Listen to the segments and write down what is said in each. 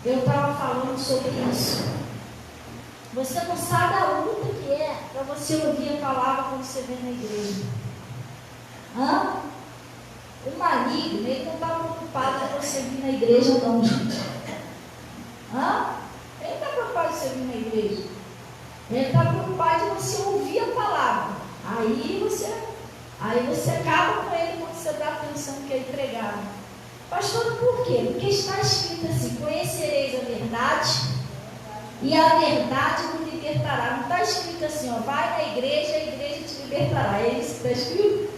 Eu estava falando sobre isso. Você não sabe a luta que é para você ouvir a palavra quando você vem na igreja. O maligno, ele não está preocupado com você vir na igreja, não, gente. Ele não está preocupado de você vir na igreja. Ele está preocupado de você ouvir a palavra. Aí você acaba com ele quando você dá atenção que ele pregava. Pastor, por quê? Porque está escrito assim: conhecereis a verdade e a verdade vos libertará. Não está escrito assim, vai na igreja, a igreja te libertará. É isso que está escrito?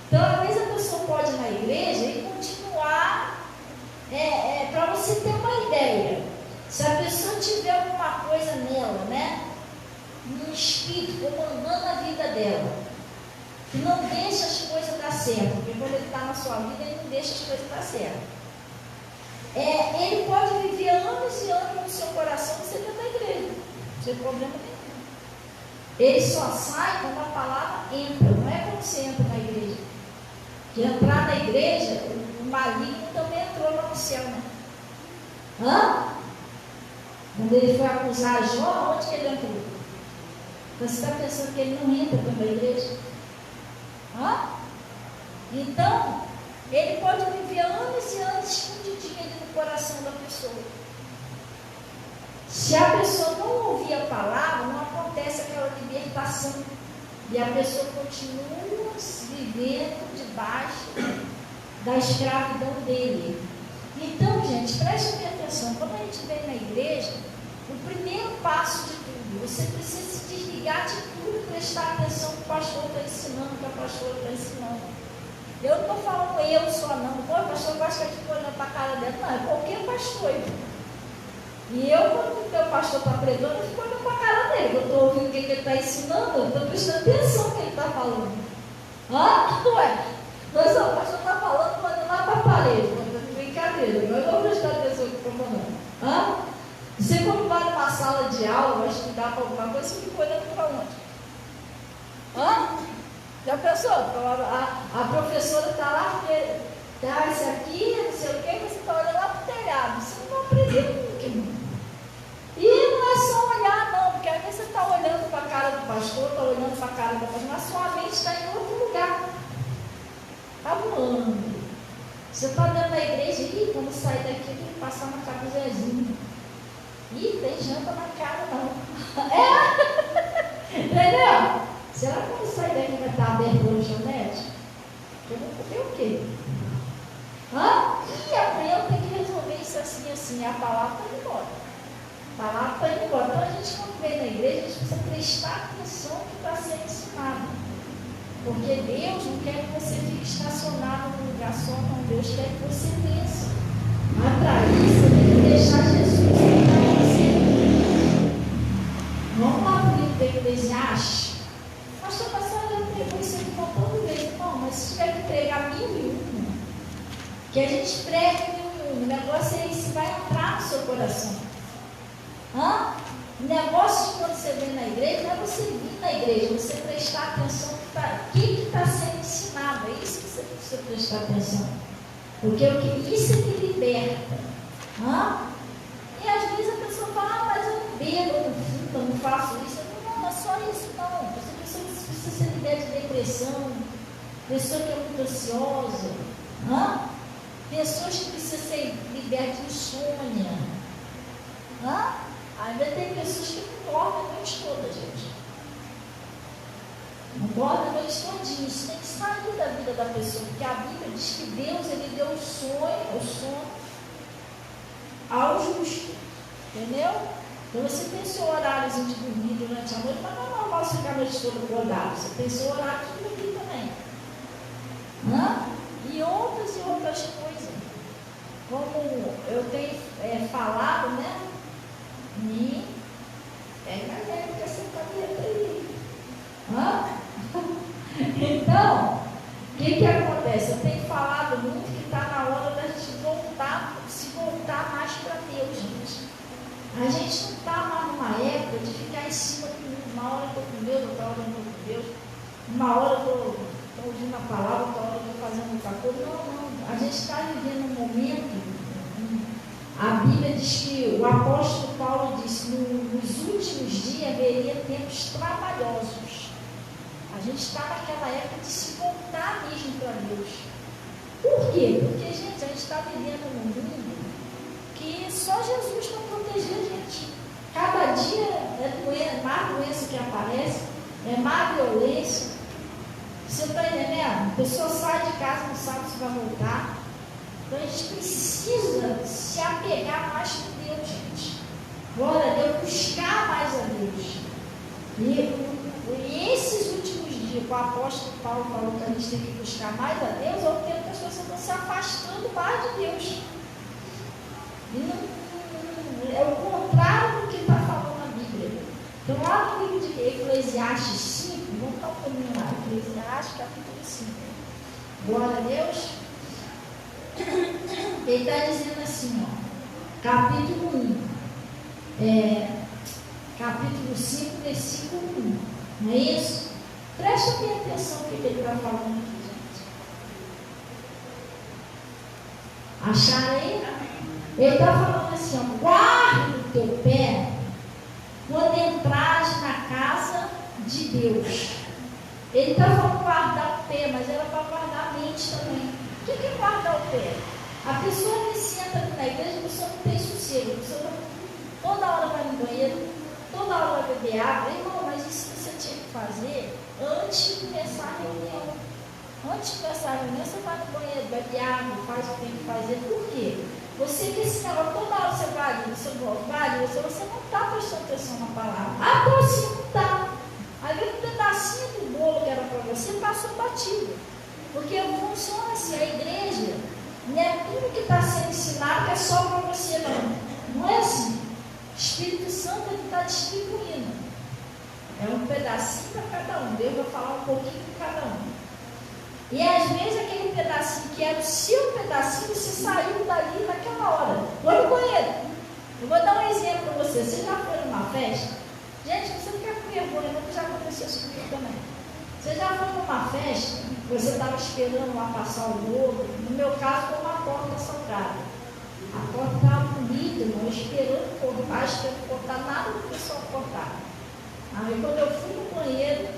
Então, às vezes a pessoa pode ir na igreja e continuar, para você ter uma ideia. Se a pessoa tiver alguma coisa nela, né? Um espírito comandando a vida dela, que não deixa as coisas dar certo, porque quando ele está na sua vida, ele não deixa as coisas dar certo. Ele pode viver anos e anos no seu coração você dentro da igreja, não tem problema nenhum. Ele só sai quando a palavra entra, não é quando você entra na igreja. Que entrar na igreja, o maligno também entrou lá no céu, né? Quando ele foi acusar Jó, onde que ele entrou? Você está pensando que ele não entra para a igreja? Então, ele pode viver anos e anos escondidinho ali no coração da pessoa. Se a pessoa não ouvir a palavra, não acontece aquela libertação. E a pessoa continua vivendo debaixo da escravidão dele. Então, gente, preste bem atenção. Quando a gente vem na igreja, o primeiro passo de tudo, você precisa se desligar de tudo e prestar atenção que o pastor está ensinando, que a pastora está ensinando. Eu não estou falando eu só não. Pô, o pastor gosta de ficar olhando para a cara dela. Não, é qualquer pastor. E eu, quando o meu pastor está pregando, eu fico olhando para a cara dele. Eu estou ouvindo o que ele está ensinando, eu estou prestando atenção no que ele está falando. Ué, mas o pastor está falando, olhando lá para a parede. Brincadeira, eu não vou prestar atenção no que eu estou falando. Você, quando vai numa sala de aula, vai estudar para alguma coisa, você fica olhando para onde? Já pensou? A professora está lá, isso aqui, não sei o que, você está olhando lá para o telhado. Você não aprendeu nunca, irmão. E não é só olhar, não, porque às vezes você está olhando para a cara do pastor, está olhando para a cara da pastora, mas sua mente está em outro lugar. Está voando. Você está olhando na igreja, quando sair daqui, tem que passar uma camisezinha. Tem janta na cara, não. Entendeu? Será que quando sair daqui vai estar aberto o lanchonete? Eu vou comer o quê? E amanhã eu tenho que resolver isso assim. A palavra está indo embora. A palavra está indo embora. Então a gente, quando vem na igreja, a gente precisa prestar atenção no que está sendo ensinado. Porque Deus não quer que você fique estacionado num lugar só, não. Deus quer que você pense. Mas para isso, você tem que deixar Jesus entrar em você. Vamos lá para o livro de Eclesiastes. Pastor, eu pregou isso aqui um montão de vezes. Não, mas se tiver que pregar 1001, que a gente prega 1001, o negócio é isso, vai entrar no seu coração. O negócio de quando você vem na igreja, não é você vir na igreja, você prestar atenção no que está sendo ensinado. É isso que você precisa prestar atenção. Porque isso é que liberta. E às vezes a pessoa fala, mas eu não bebo, eu não fumo, eu não faço isso. Não é só isso, não. Você precisa ser liberta de depressão, pessoa que é muito ansiosa, pessoas que precisam ser libertas de insônia. Ainda tem pessoas que não dormem a noite toda, gente. Não dormem a noite todinha. Isso tem que sair da vida da pessoa, porque a Bíblia diz que Deus, ele deu o sono ao justo. Entendeu? Então você tem seu horário de dormir durante a noite, mas não é normal você ficar a noite toda acordado. Você tem seu horário de dormir também. E outras coisas. Como eu tenho falado, né? E galera que essa caminhada aí. Então, o que acontece? Eu tenho falado muito que está na hora da gente se voltar mais para Deus, gente. A gente não está mais numa época de ficar em cima do mundo. Uma hora eu estou com Deus, outra hora eu não estou com Deus. Uma hora eu estou ouvindo a palavra, outra hora eu estou fazendo outra coisa. Não. A gente está vivendo um momento. A Bíblia diz que o apóstolo Paulo disse que nos últimos dias haveria tempos trabalhosos. A gente está naquela época de se voltar mesmo para Deus. Por quê? Porque, gente, a gente está vivendo num mundo que só Jesus para proteger a gente. Cada dia é mais doença que aparece, é mais violência. Você está entendendo? A pessoa sai de casa, não sabe se vai voltar. Então a gente precisa se apegar mais com Deus, gente. Glória a Deus, buscar mais a Deus. E esses últimos dias, o apóstolo Paulo falou que a gente tem que buscar mais a Deus, é o tempo que as pessoas estão se afastando mais de Deus. É o contrário do que está falando na Bíblia. Então, lá no livro de Eclesiastes 5, vamos dar um pouquinho lá, Eclesiastes capítulo 5. Glória a Deus. Ele está dizendo assim, ó, capítulo 5, versículo 1. Não é isso? Presta bem atenção no que ele está falando aqui, gente. Acharam aí? Ele está falando assim, ó, guarde o teu pé quando entrares na casa de Deus. Ele está falando guardar o pé, mas era para guardar a mente também. O que é guardar o pé? A pessoa que senta na igreja, a pessoa não tem sossego, a pessoa toda hora vai no banheiro, toda hora vai beber água. Irmão, mas isso você tinha que fazer antes de começar a reunião. Antes de começar a reunião, você vai no banheiro, bebe água, faz o que tem que fazer. Por quê? Você que esse negócio, toda hora você vai, você não está prestando atenção na palavra. Ah, então assim não está. Aí vem um pedacinho do bolo que era para você, passou batido. Porque funciona assim, a igreja não é tudo que está sendo ensinado que é só para você, não. Não é assim. O Espírito Santo está distribuindo. É um pedacinho para cada um. Deus vai falar um pouquinho para cada um. E às vezes aquele pedacinho que era o seu pedacinho, você saiu dali naquela hora. Vou no banheiro. Eu vou dar um exemplo para você. Você já foi numa festa? Gente, você não fica com vergonha, não, que já aconteceu isso comigo também. Você já foi numa festa, você estava esperando lá passar o bolo. No meu caso, foi uma torta salgada. A torta estava bonita, irmão, esperando cortar, esperando cortar, nada do pessoal cortar. Aí quando eu fui no banheiro,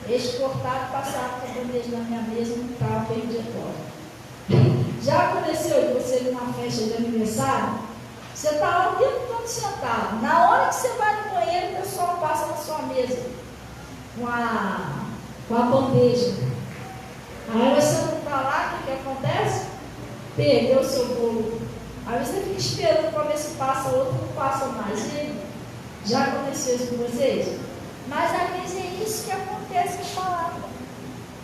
eles cortaram, passaram com a bandeja na minha mesa, não estava, perdi a torta. Já aconteceu de você ir numa festa de aniversário? Você está lá o tempo todo sentado. Na hora que você vai no banheiro, o pessoal passa na sua mesa com a bandeja. Aí você não está lá, o que acontece? Perdeu o seu bolo. Aí você fica esperando para ver se passa outro, não passa mais. E já aconteceu isso com vocês? Mas às vezes é isso que acontece com a palavra.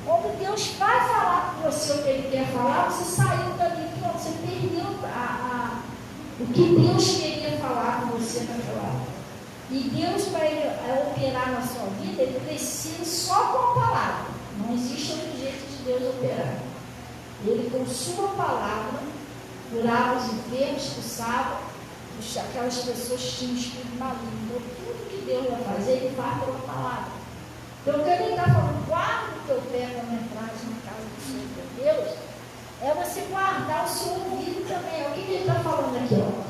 Quando Deus vai falar com você o que Ele quer falar, você saiu dali, pronto, você perdeu o que Deus queria falar com você naquela hora. E Deus, para Ele operar na sua vida, Ele precisa só com a palavra. Não existe outro jeito de Deus operar. Ele, com sua palavra, curava os enfermos, expulsava aquelas pessoas que tinham espírito maligno. Então, tudo que Deus vai fazer, Ele faz pela palavra. Então, quando Ele está falando, guarda o teu pé quando entrares na casa do Senhor teu Deus, é você guardar o seu ouvido também. O que Ele está falando aqui? Ó?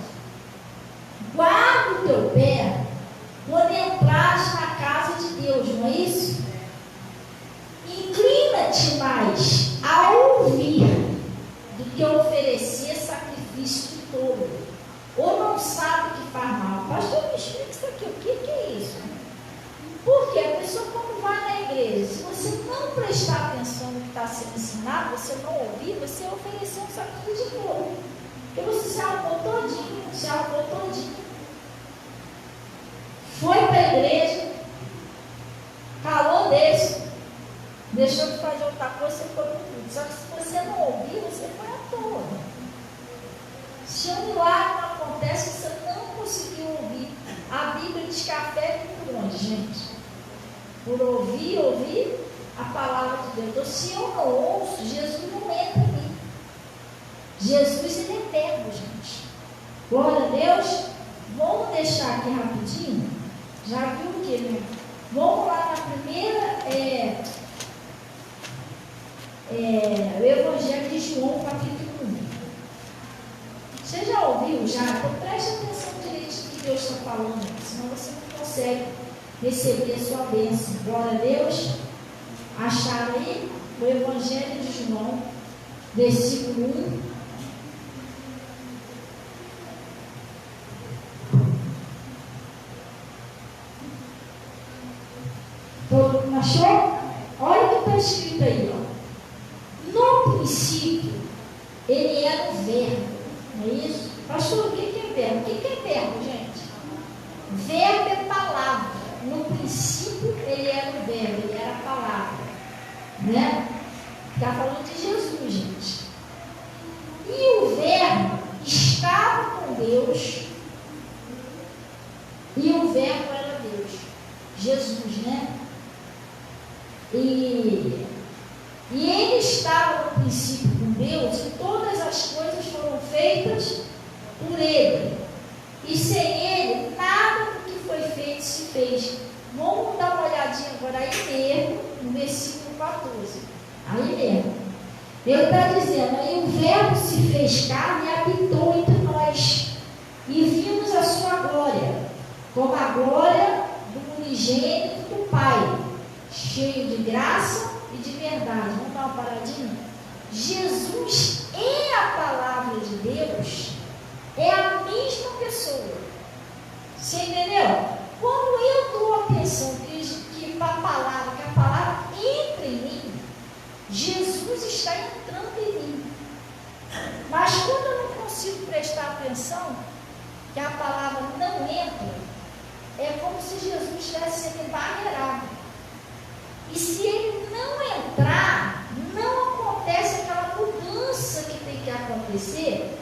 Guarda o teu pé quando entrares na casa de Deus, não é isso? Inclina-te mais a ouvir do que oferecer sacrifício de touro. Ou não sabe o que faz mal. Pastor, me explica isso aqui. O que é isso? Porque a pessoa, quando vai na igreja, se você não prestar atenção no que está sendo ensinado, você não ouvir, você ofereceu um sacrifício de touro. Porque você se arrumou todinho. Foi para a igreja, calou desse, deixou de fazer outra coisa, você foi para tudo. Só que se você não ouvir, você foi à toa. Se um milagre não acontece, você não conseguiu ouvir. A Bíblia diz que a fé vem por onde, gente? Por ouvir a palavra de Deus. Então, se eu não ouço, Jesus não entra em mim. Jesus, Ele é eterno, gente. Glória a Deus. Vamos deixar aqui rapidinho. Já viu o que, né? Vamos lá na primeira, o Evangelho de João, capítulo 1. Você já ouviu já? Então preste atenção direito no que Deus está falando, senão você não consegue receber a sua bênção. Glória a Deus. Acharam aí o Evangelho de João, versículo 1. Todo mundo achou? Olha o que está escrito aí, ó. No princípio, ele era o verbo, não é isso? Pastor, o que é verbo? O que é verbo, gente? Verbo é palavra. No princípio, ele era o verbo, ele era a palavra, né? Está falando de Jesus, gente. E o verbo estava com Deus, e o verbo era Deus. Jesus, né? E ele estava no princípio com Deus, e todas as coisas foram feitas por ele. E sem ele, nada do que foi feito se fez. Vamos dar uma olhadinha agora aí mesmo, no versículo 14. Aí mesmo. Ele está dizendo, aí o verbo se fez carne e habitou entre nós. E vimos a sua glória, como a glória do unigênito do Pai, cheio de graça e de verdade. Vamos dar uma paradinha? Jesus é a palavra de Deus, é a mesma pessoa. Você entendeu? Quando eu dou atenção que a palavra entra em mim, Jesus está entrando em mim. Mas quando eu não consigo prestar atenção, que a palavra não entra, é como se Jesus estivesse sendo barreirado. E se ele não entrar, não acontece aquela mudança que tem que acontecer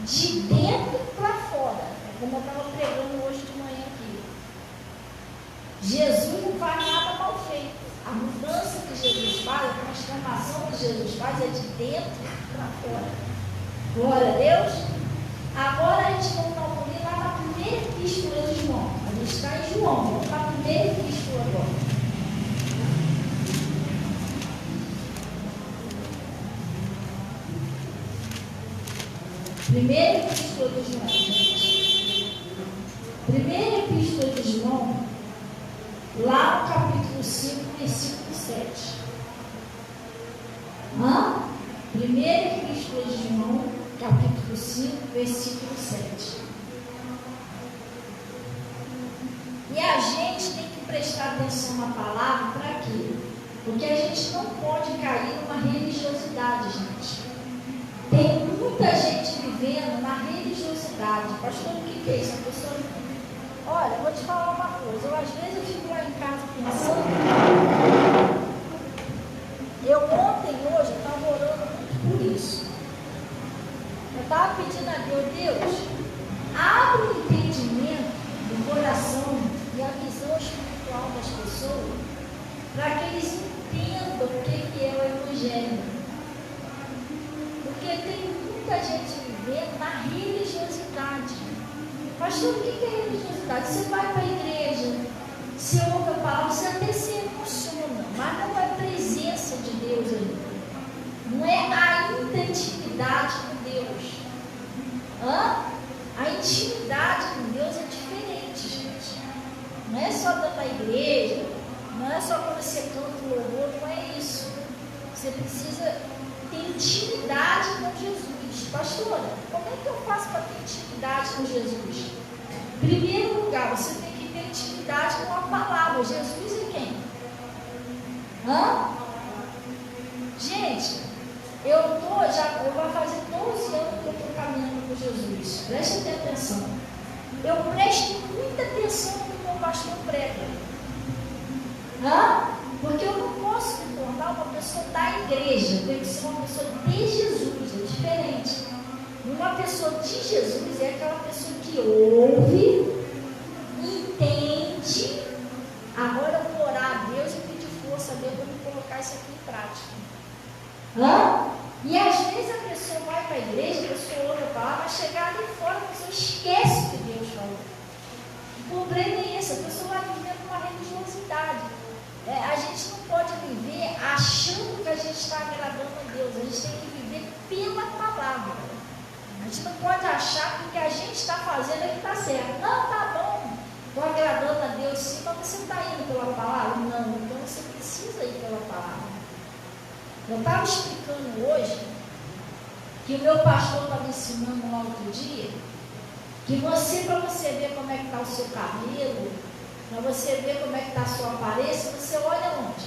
de dentro para fora. É como eu estava pregando hoje de manhã aqui. Jesus não faz nada mal feito. A mudança que Jesus faz, a transformação que Jesus faz é de dentro para fora. Glória a Deus. Agora a gente vai dar um pulinho lá na primeira epístola de João. A gente está em João, vamos para a primeira epístola agora. Primeira epístola de João, gente. Primeira epístola de João, lá no capítulo 5, versículo 7. Primeira epístola de João, capítulo 5, versículo 7. E a gente tem que prestar atenção na palavra para quê? Porque a gente não pode cair numa religiosidade, gente. Tem muita gente vivendo na religiosidade. Pastor, o que é isso? A pessoa... Olha, eu vou te falar uma coisa. Às vezes eu fico lá em casa pensando. Ontem, hoje, eu estava orando muito por isso. Eu estava pedindo a Deus, abre o entendimento do coração e a visão espiritual das pessoas, para que eles entendam o que é o Evangelho. Porque tem muita gente vivendo na religiosidade. Pastor, o que é religiosidade? Você vai para a igreja, você ouve a palavra, você até se emociona, mas não é a presença de Deus ali. Não é ainda a intimidade com Deus. A intimidade com Deus é diferente, gente. Não é só dentro da igreja, não é só quando você canta o louvor, não é isso. Você precisa ter intimidade com Jesus. Pastora, como é que eu faço para ter intimidade com Jesus? Em primeiro lugar, você tem que ter intimidade com a palavra. Jesus é quem? Gente, eu vou fazer 12 anos que eu estou caminhando com Jesus. Preste atenção. Eu presto muita atenção no que o pastor prega. Porque eu não posso me tornar uma pessoa da igreja. Eu tenho que ser uma pessoa de Jesus. É diferente. Uma pessoa de Jesus é aquela pessoa que ouve, entende. Agora eu vou orar a Deus e pedir força a Deus para me colocar isso aqui em prática. E às vezes a pessoa vai para a igreja, a pessoa ouve a palavra, mas chegar ali fora, a pessoa esquece o que Deus falou. O problema é esse, a pessoa vai vivendo uma religiosidade. A gente não pode viver achando que a gente está agradando a Deus. A gente tem que viver pela palavra. A gente não pode achar que o que a gente está fazendo é que está certo. Não, tá bom, estou agradando a Deus sim, mas você está indo pela palavra? Não, então você precisa ir pela palavra. Eu estava explicando hoje que o meu pastor estava ensinando um outro dia, que você, para você ver como é que está o seu cabelo, para você ver como é que está a sua aparência, você olha onde?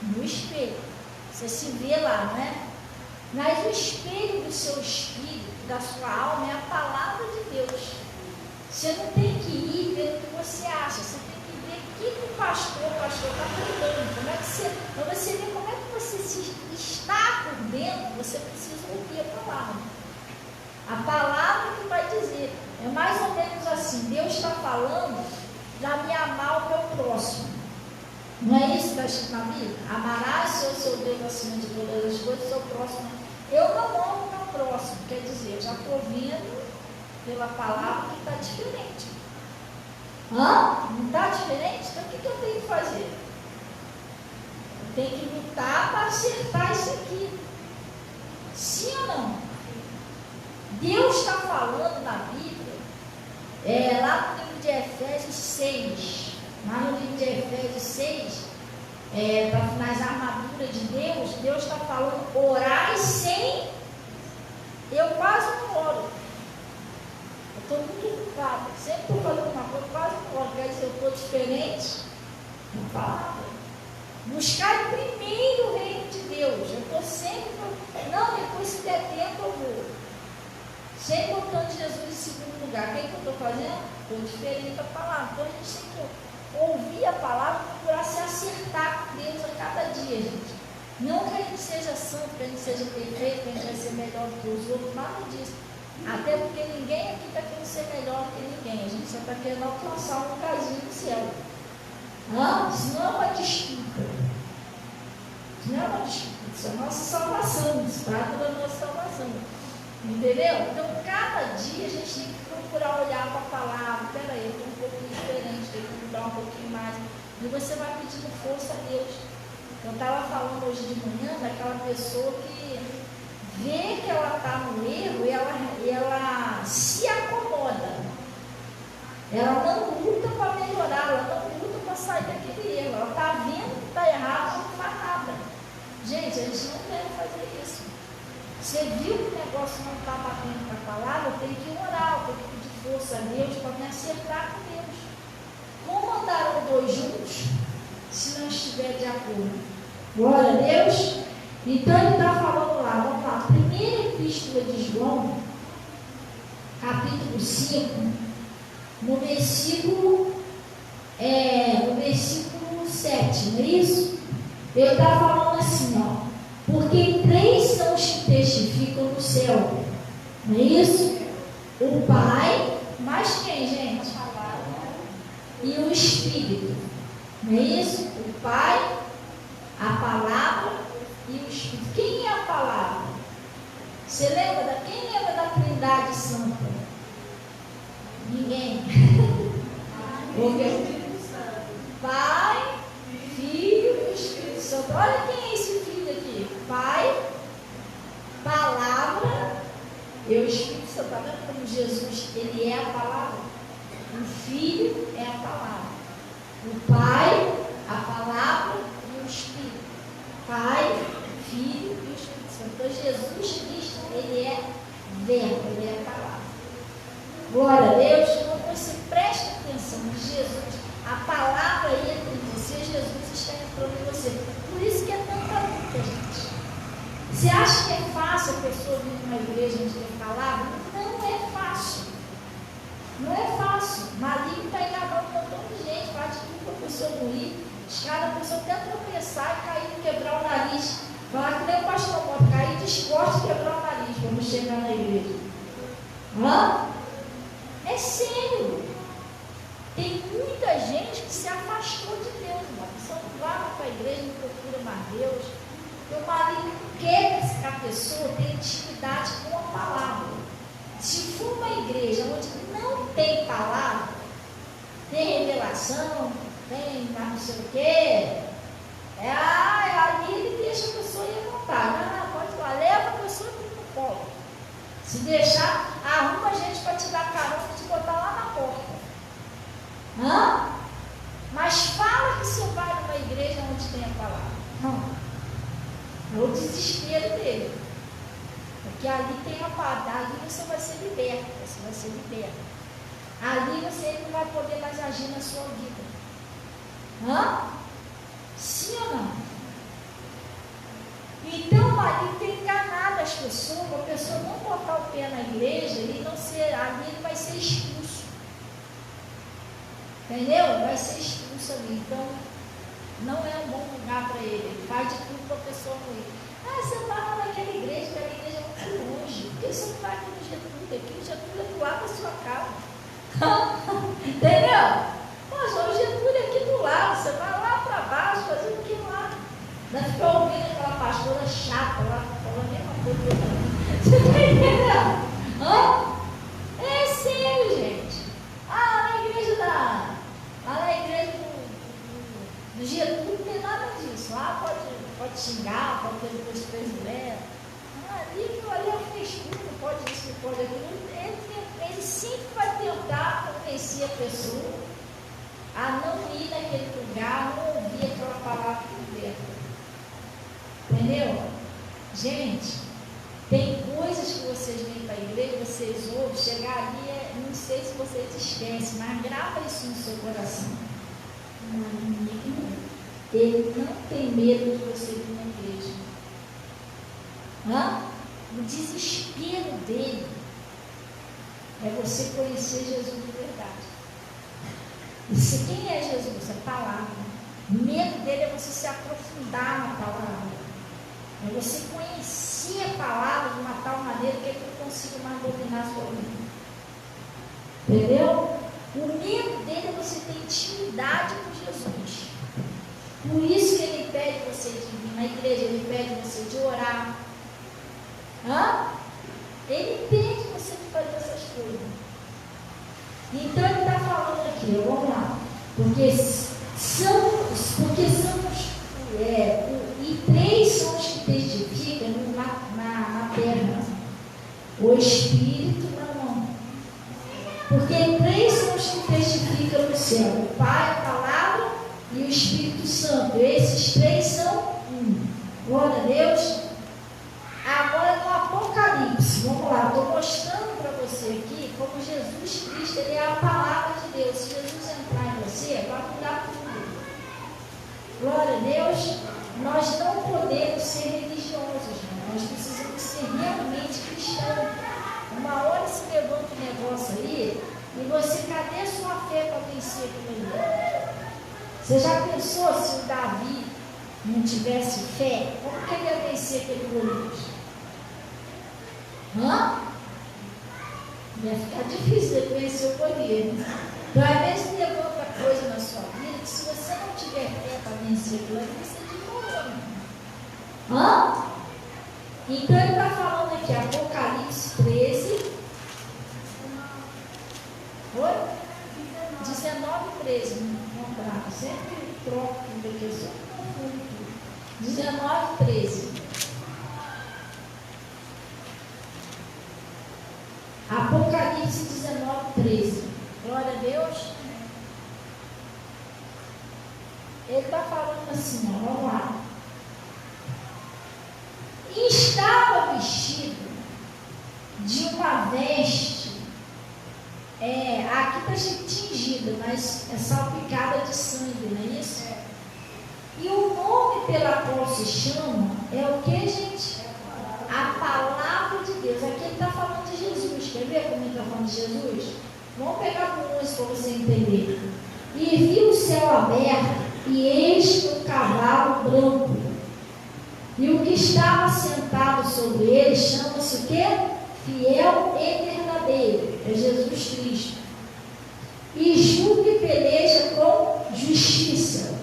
No espelho. Você se vê lá, não é? Mas o espelho do seu espírito, da sua alma, é a palavra de Deus. Você não tem que ir pelo que você acha, você tem que ver o que o pastor está pregando. Como é que você, para você ver como é que você está por dentro, você precisa ouvir a palavra. A palavra que vai dizer. É mais ou menos assim, Deus está falando para me amar o meu próximo. Não é isso que está escrito na Bíblia? Amarás o seu Deus acima de todas as coisas, o seu próximo. Eu não amo o meu próximo, quer dizer, eu já estou vendo pela palavra que está diferente. Não está diferente? Então o que eu tenho que fazer? Eu tenho que lutar para acertar isso aqui. Sim ou não? Deus está falando na Bíblia, lá no livro de Efésios 6, lá no livro de Efésios 6, para finalizar a armadura de Deus, Deus está falando, orai sem, eu quase não oro, eu estou muito ocupada, sempre estou fazendo uma coisa, quase não oro, quer dizer, eu estou diferente, na palavra. Buscar primeiro o reino de Deus, eu estou sempre, não, depois se der tempo eu vou. Sempre colocando Jesus em segundo lugar. O que eu estou fazendo? Estou diferente da palavra. Então a gente tem que ouvir a palavra e procurar se acertar com Deus a cada dia, gente. Não que a gente seja santo, que a gente seja perfeito, que a gente vai ser melhor do que os outros, nada disso. Até porque ninguém aqui está querendo ser melhor do que ninguém. A gente só está querendo alcançar um lugarzinho no céu. Isso não é uma disputa. Isso não é uma disputa. Isso é a nossa salvação. Isso trata da nossa salvação. Entendeu? Então, cada dia a gente tem que procurar olhar para a palavra. Peraí, eu estou um pouquinho diferente, tenho que mudar um pouquinho mais. E você vai pedindo força a Deus. Eu estava falando hoje de manhã daquela pessoa que vê que ela está no erro e ela se acomoda. Ela não luta para melhorar, ela não luta para sair daquele erro. Ela está vendo que está errado, ela não faz nada. Gente, a gente não deve fazer isso. Você viu que o negócio não está batendo com a palavra, eu tenho que orar, eu tenho que pedir força a Deus para me acertar com Deus. Como andarão dois juntos, se não estiver de acordo? Glória a Deus. Então ele está falando lá, vamos lá, primeira epístola de João, capítulo 5, no versículo 7, não é isso? Ele está falando assim, ó. Porque três são os que testificam no céu, não é isso? O Pai, mais quem, gente? E o Espírito, não é isso? O Pai, a Palavra e o Espírito. Quem é a Palavra? Você lembra quem lembra da Trindade Santa? Ninguém. Pai, Filho e Espírito Santo. Olha quem é esse Filho aqui. Pai, Palavra e o Espírito Santo. Está vendo como Jesus, ele é a Palavra? O Filho é a Palavra. O Pai, a Palavra e o Espírito. Pai, Filho e o Espírito Santo. Então Jesus Cristo, ele é verbo, ele é a Palavra. Glória a Deus. Então você preste atenção em Jesus. A palavra entra em você, Jesus está entrando em você. Por isso que é tanta luta, gente. Você acha que é fácil a pessoa vir numa igreja onde tem palavra? Não é fácil. Não é fácil. Maligno está enganando um montão de gente, faz tudo para a pessoa não ir. Cada pessoa até tropeçar e cair e quebrar o nariz. Falar que nem o pastor pode cair, descosta e quebrar o nariz. Vamos chegar na igreja. É sério. Tem muita gente que se afastou de Deus, irmão. A pessoa não vai para a igreja, não procura mais Deus. O maligno quer que a pessoa tenha intimidade com a palavra. Se for uma igreja onde não tem palavra, tem revelação, tem não sei o quê, aí ele deixa a pessoa ir à vontade. Pode ir lá, leva a pessoa para o colo. Se deixar, arruma gente para te dar carona e te botar lá na porta. Mas fala que você vai numa igreja onde tem a palavra. Não. É o desespero dele. Porque ali tem a palavra, ali você vai ser liberto. Você vai ser liberto. Ali você não vai poder mais agir na sua vida. Sim ou não? Então ali tem enganado as pessoas, para a pessoa não botar o pé na igreja e não ser, ali ele vai ser expulso. Entendeu? Vai ser expulso ali. Então, não é um bom lugar para ele. Ele faz de tudo para a pessoa não ir. Você vai lá naquela igreja, aquela igreja é muito longe. Por que você não vai aqui no Getúlio? Aqui o Getúlio é do lado da sua casa. Entendeu? Poxa, o Getúlio é aqui do lado. Você vai lá para baixo, fazendo o que lá? Vai ficar ouvindo aquela pastora chata lá, falando a mesma coisa. Você está entendendo? É sério, gente. Lá na igreja do Getúlio não tem nada disso. Lá pode xingar, pode ter duas, três mulheres. Ali é frescura, não pode isso, não pode aquilo. Ele sempre vai tentar convencer a pessoa a não ir naquele lugar, não ouvir aquela palavra que liberta. Entendeu? Gente, tem coisas que vocês vêm para a igreja, vocês ouvem, chegar ali, não sei se vocês esquecem, mas grava isso no seu coração. Ele não tem medo de você vir na igreja. O desespero dele é você conhecer Jesus de verdade. Quem é Jesus? A palavra. O medo dele é você se aprofundar na palavra. É você conhecer a palavra de uma tal maneira que ele não consiga mais dominar a sua vida. Entendeu? O medo dele é você ter intimidade com Jesus. Por isso que ele pede você de vir na igreja, ele pede você de orar. Ele pede você de fazer essas coisas. Então ele está falando aqui, vamos lá. Porque três são os que testificam na terra. O Espírito não. Porque três são os que testificam no céu: o Pai, a Palavra e o Espírito Santo. Esses três são um. Glória a Deus. Agora no Apocalipse, vamos lá, estou mostrando para você aqui como Jesus Cristo, ele é a palavra de Deus. Se Jesus entrar em você, vai mudar tudo. Glória a Deus. Nós não podemos ser religiosos, nós precisamos ser realmente cristãos. Uma hora se levanta um negócio ali, e você, cadê a sua fé para vencer aquilo ali? Você já pensou se o Davi não tivesse fé? Como que ele ia vencer aquele Golias? Ia ficar difícil de vencer o Golias. Então, às vezes, levanta coisa na sua vida que, se você não tiver fé para vencer aquilo ali, você então ele está falando aqui, Apocalipse 13. Oi? 19:13. Não dá, sempre troco tudo aqui, só confundo tudo. 19:13. Apocalipse 19:13. Glória a Deus. Ele está falando assim, vamos lá. E estava vestido de uma veste, aqui está tingida, mas é salpicada de sangue, não é isso? E o nome pela qual se chama é o que, gente? A palavra de Deus. Aqui ele está falando de Jesus. Quer ver como ele está falando de Jesus? Vamos pegar com nós para você entender. E viu o céu aberto, e eis um cavalo branco. E o que estava sentado sobre ele chama-se o quê? Fiel e verdadeiro. É Jesus Cristo. E julga e peleja com justiça.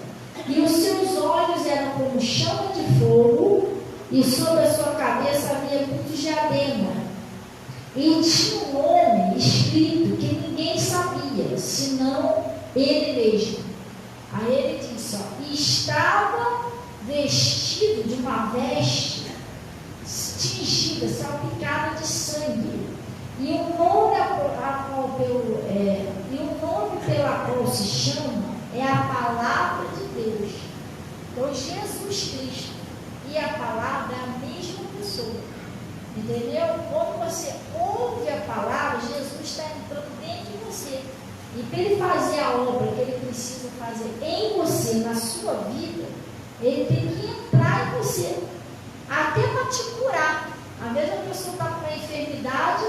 E os seus olhos eram como chama de fogo, e sobre a sua cabeça havia muitos diadema. E tinha um nome escrito que ninguém sabia, senão ele mesmo. Aí ele disse, e estava vestido de uma veste tingida, salpicada de sangue. enviou. E o nome pela qual se chama é a palavra de Deus. Então, Jesus Cristo e a palavra é a mesma pessoa. Entendeu? Quando você ouve a palavra, Jesus está entrando dentro de você. E para ele fazer a obra que ele precisa fazer em você, na sua vida, ele tem que entrar em você, até para te curar. Às vezes a pessoa está com uma enfermidade,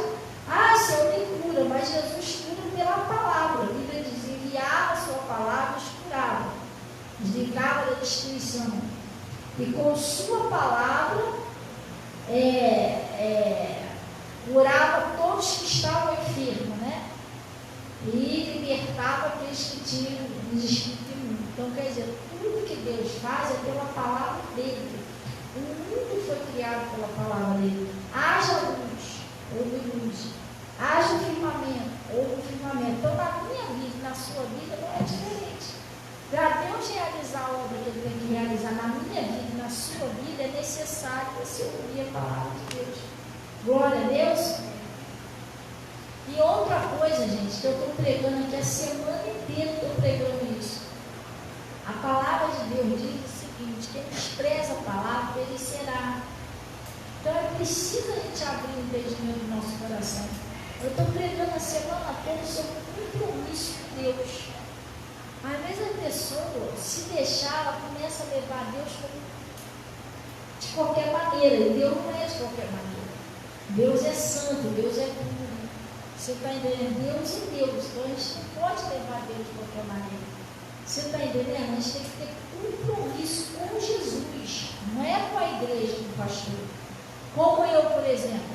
Senhor, me cura, mas Jesus cura pela palavra. A Bíblia diz: enviava a sua palavra e os curava, os livrava da destruição. E com sua palavra curava todos que estavam enfermos, né? E libertava aqueles que tinham os espíritos imundos. Então, quer dizer, tudo que Deus faz é pela palavra dele. O mundo foi criado pela palavra dele. Haja luz, houve luz. Haja firmamento, houve firmamento. Então, na minha vida, na sua vida, não é diferente. Para Deus realizar a obra que ele tem que realizar na minha vida e na sua vida, é necessário você ouvir a palavra de Deus. Glória a Deus. E outra coisa, gente, que eu estou pregando aqui a semana inteira, estou pregando isso. A palavra de Deus diz o seguinte: quem despreza a palavra perecerá. Então é preciso a gente abrir o entendimento do nosso coração. Eu estou pregando a semana toda sobre um compromisso com Deus. Às vezes a pessoa, se deixar, ela começa a levar Deus de qualquer maneira. E Deus não é de qualquer maneira. Deus é santo, Deus é puro. Você está entendendo? Deus é Deus. Então a gente não pode levar Deus de qualquer maneira. Você está entendendo? A gente tem que ter compromisso com Jesus. Não é com a igreja, com o pastor. Como eu, por exemplo.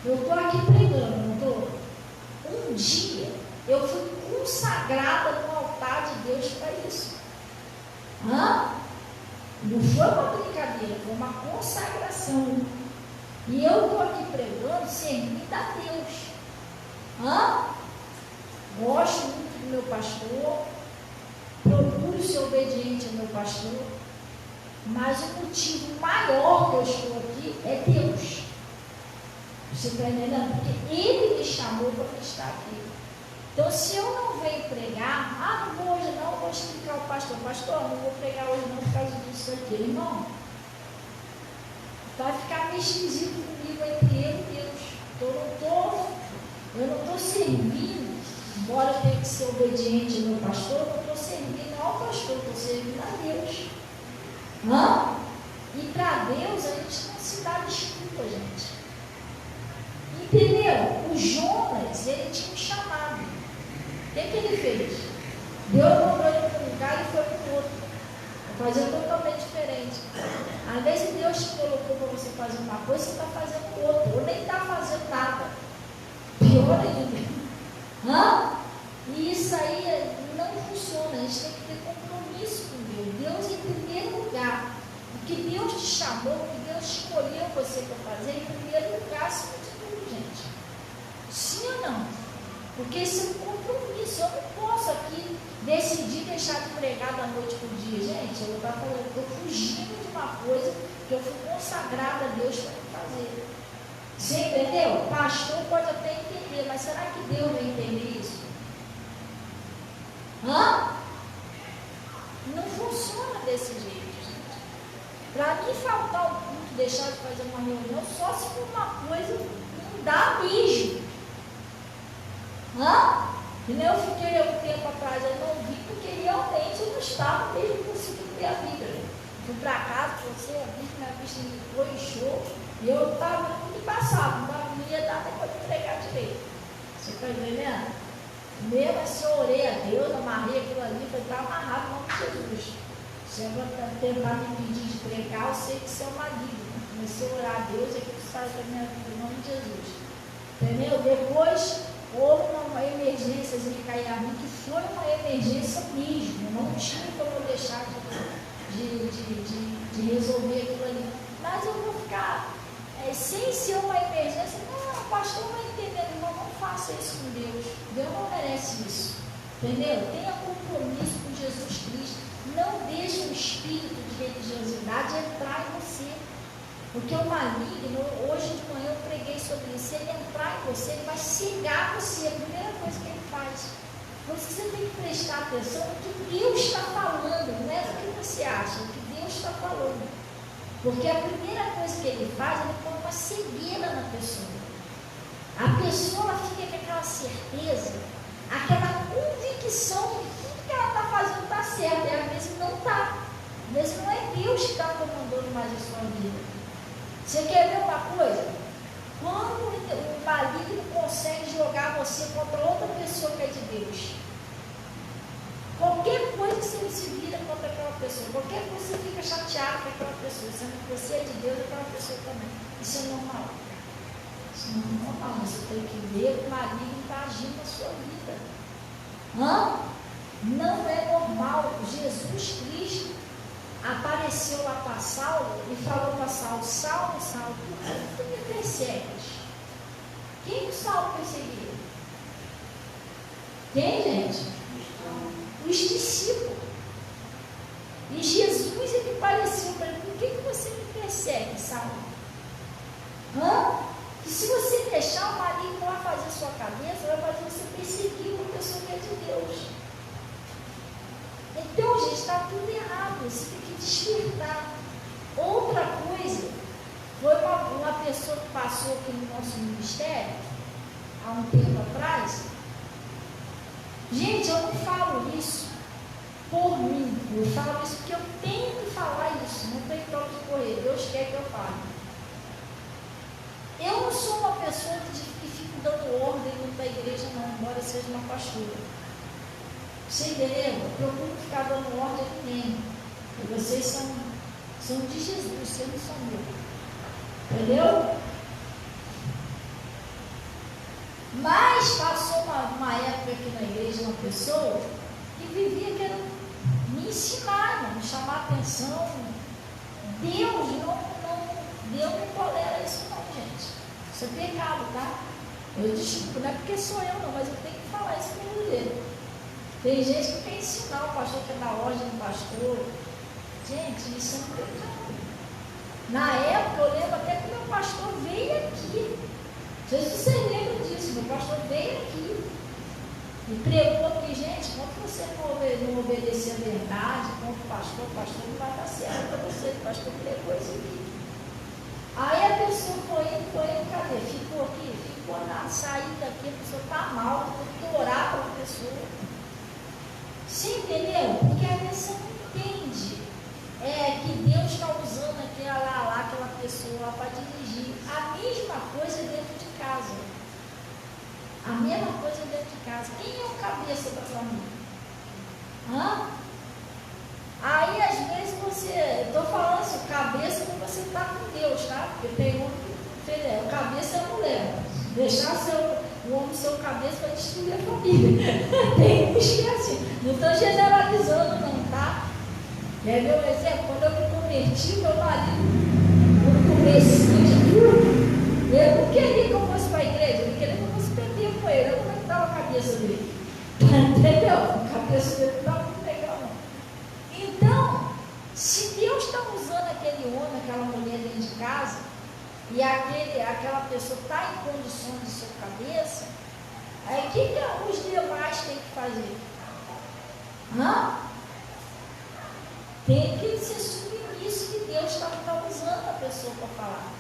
Eu estou aqui pregando, não estou? Um dia eu fui consagrada no altar de Deus para isso. Não foi uma brincadeira, foi uma consagração. E eu estou aqui pregando, servindo a Deus. Gosto muito do meu pastor, procuro ser obediente ao meu pastor, mas o motivo maior que eu estou aqui é Deus. Você está entendendo? Porque Ele me chamou para estar aqui. Então, se eu não venho pregar, não vou hoje não, vou explicar ao pastor: pastor, não vou pregar hoje não por causa disso aqui. Irmão, vai ficar meio esquisito comigo entre eu e Deus. Eu não estou servindo, embora eu tenha que ser obediente ao meu pastor, eu não estou servindo ao pastor, estou servindo a Deus. E para Deus a gente não se dá desculpa, gente. Entendeu? O Jonas, ele tinha um chamado. O que ele fez? Deus mandou ele para um lugar e foi para o outro. Vai fazer totalmente diferente. Às vezes Deus te colocou para você fazer uma coisa, você está fazendo outra, ou nem está fazendo nada. Pior ainda. E isso aí não funciona. A gente tem que ter compromisso com Deus. Deus em primeiro lugar. O que Deus te chamou, o que Deus escolheu você para fazer, em primeiro lugar, acima de tudo, gente. Sim ou não? Porque isso é um compromisso. Eu não posso aqui decidir deixar de pregar da noite para o dia. Gente, eu estou fugindo de uma coisa que eu fui consagrada a Deus para fazer. Você entendeu? O pastor pode até entender, mas será que Deus vai entender isso? Não funciona desse jeito, gente. Para mim faltar um culto, deixar de fazer uma reunião, só se for uma coisa que não dá mesmo. E nem eu fiquei um tempo atrás, eu não vi, porque realmente eu não estava mesmo conseguindo ver a Bíblia. Fui para casa, você, a Bíblia, minha vista foi show, e eu estava muito embaçado, não ia dar nem para pregar direito. Você está entendendo? Mesmo assim, eu orei a Deus, amarrei aquilo ali, falei: está amarrado no nome de Jesus. Se eu vou tentar me impedir de pregar, eu sei que isso é uma dívida. Comecei a orar a Deus e aquilo saiu da minha vida, em nome de Jesus. Entendeu? Depois houve uma emergência em Caiabi, que foi uma emergência mesmo. Não tinha como eu deixar de resolver aquilo ali. Mas eu vou ficar sem ser uma emergência. Não, o pastor vai entender, irmão, não faça isso com Deus. Deus não merece isso. Entendeu? Tenha compromisso com Jesus Cristo. Não deixe o espírito de religiosidade entrar em você. Porque o maligno, hoje de manhã eu preguei sobre isso, se ele entrar em você, ele vai cegar você, a primeira coisa que ele faz. Por isso que você tem que prestar atenção no que Deus está falando, não é o que você acha, o que Deus está falando. Porque a primeira coisa que ele faz, ele põe uma cegueira na pessoa. A pessoa fica com aquela certeza, aquela convicção de que tudo que ela está fazendo está certo, e às vezes não está. Às vezes não é Deus que está comandando mais a sua vida. Você quer ver uma coisa? Quando o maligno consegue jogar você contra outra pessoa que é de Deus, qualquer coisa que você se vira contra aquela pessoa, qualquer coisa que você fica chateado com aquela pessoa, sendo que você é de Deus, aquela pessoa também. Isso é normal. Isso não é normal. Você tem que ver que o maligno está agindo na sua vida. Não é normal. Jesus Cristo apareceu lá para Saulo e falou para Saulo: Saulo, Saulo, por que tu me persegues? Quem que Saulo perseguia? Quem, gente? Os discípulos. E Jesus, ele apareceu para ele: por que você me persegue, Saulo? E se você deixar o maligno lá fazer sua cabeça, vai fazer você perseguir uma pessoa que é de Deus. Então, gente, está tudo errado. Você tem que despertar. Outra coisa, foi uma pessoa que passou aqui no nosso ministério, há um tempo atrás. Gente, eu não falo isso por mim. Eu falo isso porque eu tenho que falar isso. Não tem para onde correr. Deus quer que eu fale. Eu não sou uma pessoa que fico dando ordem dentro da igreja, não, embora seja uma pastora. Você entendeu? Eu procuro ficar dando ordem a ninguém. Vocês são de Jesus, vocês não são meus. Entendeu? Mas passou uma época aqui na igreja, uma pessoa que vivia querendo me ensinar, me chamar a atenção. Deus não tolera isso não, gente. Isso é pecado, tá? Eu desculpo, não é porque sou eu não, mas eu tenho que falar isso para você. Tem gente que quer ensinar o pastor que é da ordem do pastor. Gente, isso é um pecado. Na época, eu lembro até que meu pastor veio aqui. Não sei se vocês lembram disso. Meu pastor veio aqui e pregou aqui: gente, quando você não obedecer a verdade, quando o pastor não vai dar certo para você. O pastor pregou isso aqui. Aí a pessoa foi, cadê? Ficou aqui, ficou na saída daqui, a pessoa está mal, tem que orar para a pessoa. Você entendeu? Porque a pessoa não entende que Deus está usando aquela pessoa para dirigir. A mesma coisa dentro de casa. A mesma coisa dentro de casa. Quem é o cabeça da família? Aí às vezes estou falando assim, cabeça quando você está com Deus, tá? Porque tem um o cabeça é a mulher. Deixar o homem ser o cabeça para destruir a família. Tem uns que é assim. Não estou generalizando não, tá? É meu exemplo, quando eu me converti, meu marido, no comecinho de tudo, eu não queria que eu fosse para a igreja, eu queria que eu fosse perder com ele, eu não estava a cabeça dele. Entendeu? A cabeça dele não estava muito legal, não. Então, se Deus está usando aquele homem, aquela mulher dentro de casa, e aquela pessoa está em condições de ser cabeça, aí o que os demais têm que fazer? Tem que ser submisso que Deus está usando a pessoa para falar.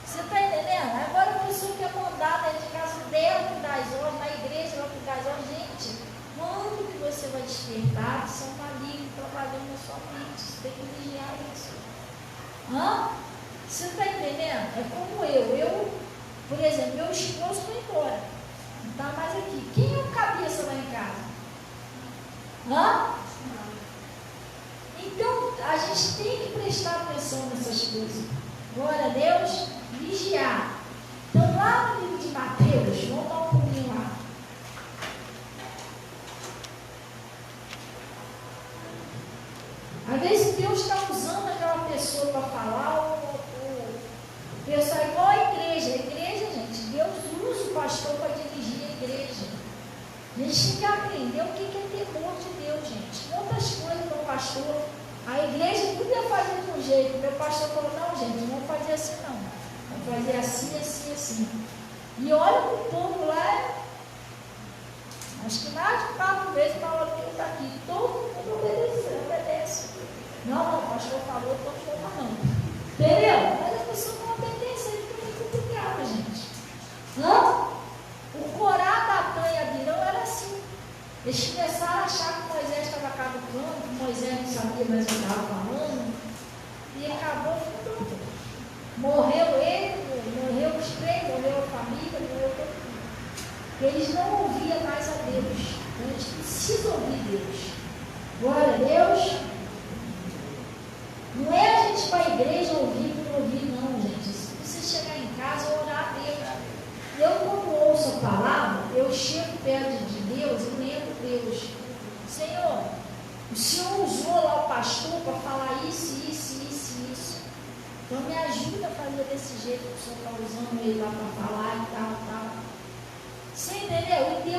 Você está entendendo? Agora a pessoa que é mandada dentro de casa dela que dá as ordens, na igreja ela que dá as ordens. Gente, quando que você vai despertar que são malignos trabalhando na sua mente? Você tem que vigiar isso. Você está entendendo? É como eu, por exemplo, meu esposo foi embora. Não está mais aqui. Quem é o cabeça lá em casa? Então, a gente tem que prestar atenção nessas coisas. Glória a Deus, vigiar. Então, lá no livro de Mateus, vamos dar um pulinho lá. Às vezes Deus está usando aquela pessoa para falar, o pessoal é igual a igreja. A igreja, gente, Deus usa o pastor para dirigir a igreja. A gente tem que aprender o que é temor de Deus, gente. Quantas coisas para o pastor A igreja tudo ia fazer de um jeito. Meu pastor falou, não, gente, não vamos fazer assim não. Vamos fazer assim, assim, assim. E olha que o povo lá, acho que mais de 4 vezes na hora que ele está aqui, todo mundo obedece. Não, o pastor falou, então não. Entendeu? Mas a pessoa não obedece, é muito complicado, gente. Não? O Corá, Datã e Abirão era assim. Eles começaram a achar que Moisés estava caducando, que Moisés não sabia mais o que estava falando, e acabou tudo. Morreu ele, morreu os 3, morreu a família, morreu todo mundo. Eles não ouviam mais a Deus. Então eles precisam ouvir Deus. Glória a Deus. Não é a gente ir para a igreja ouvir por ouvir, não, gente. Se você chegar em casa e orar a Deus. Eu, quando ouço a palavra, eu chego perto de Deus e lembro Deus. Senhor, o Senhor usou lá o pastor para falar isso. Então me ajuda a fazer desse jeito que o Senhor está usando ele lá para falar e tal. Você entendeu? E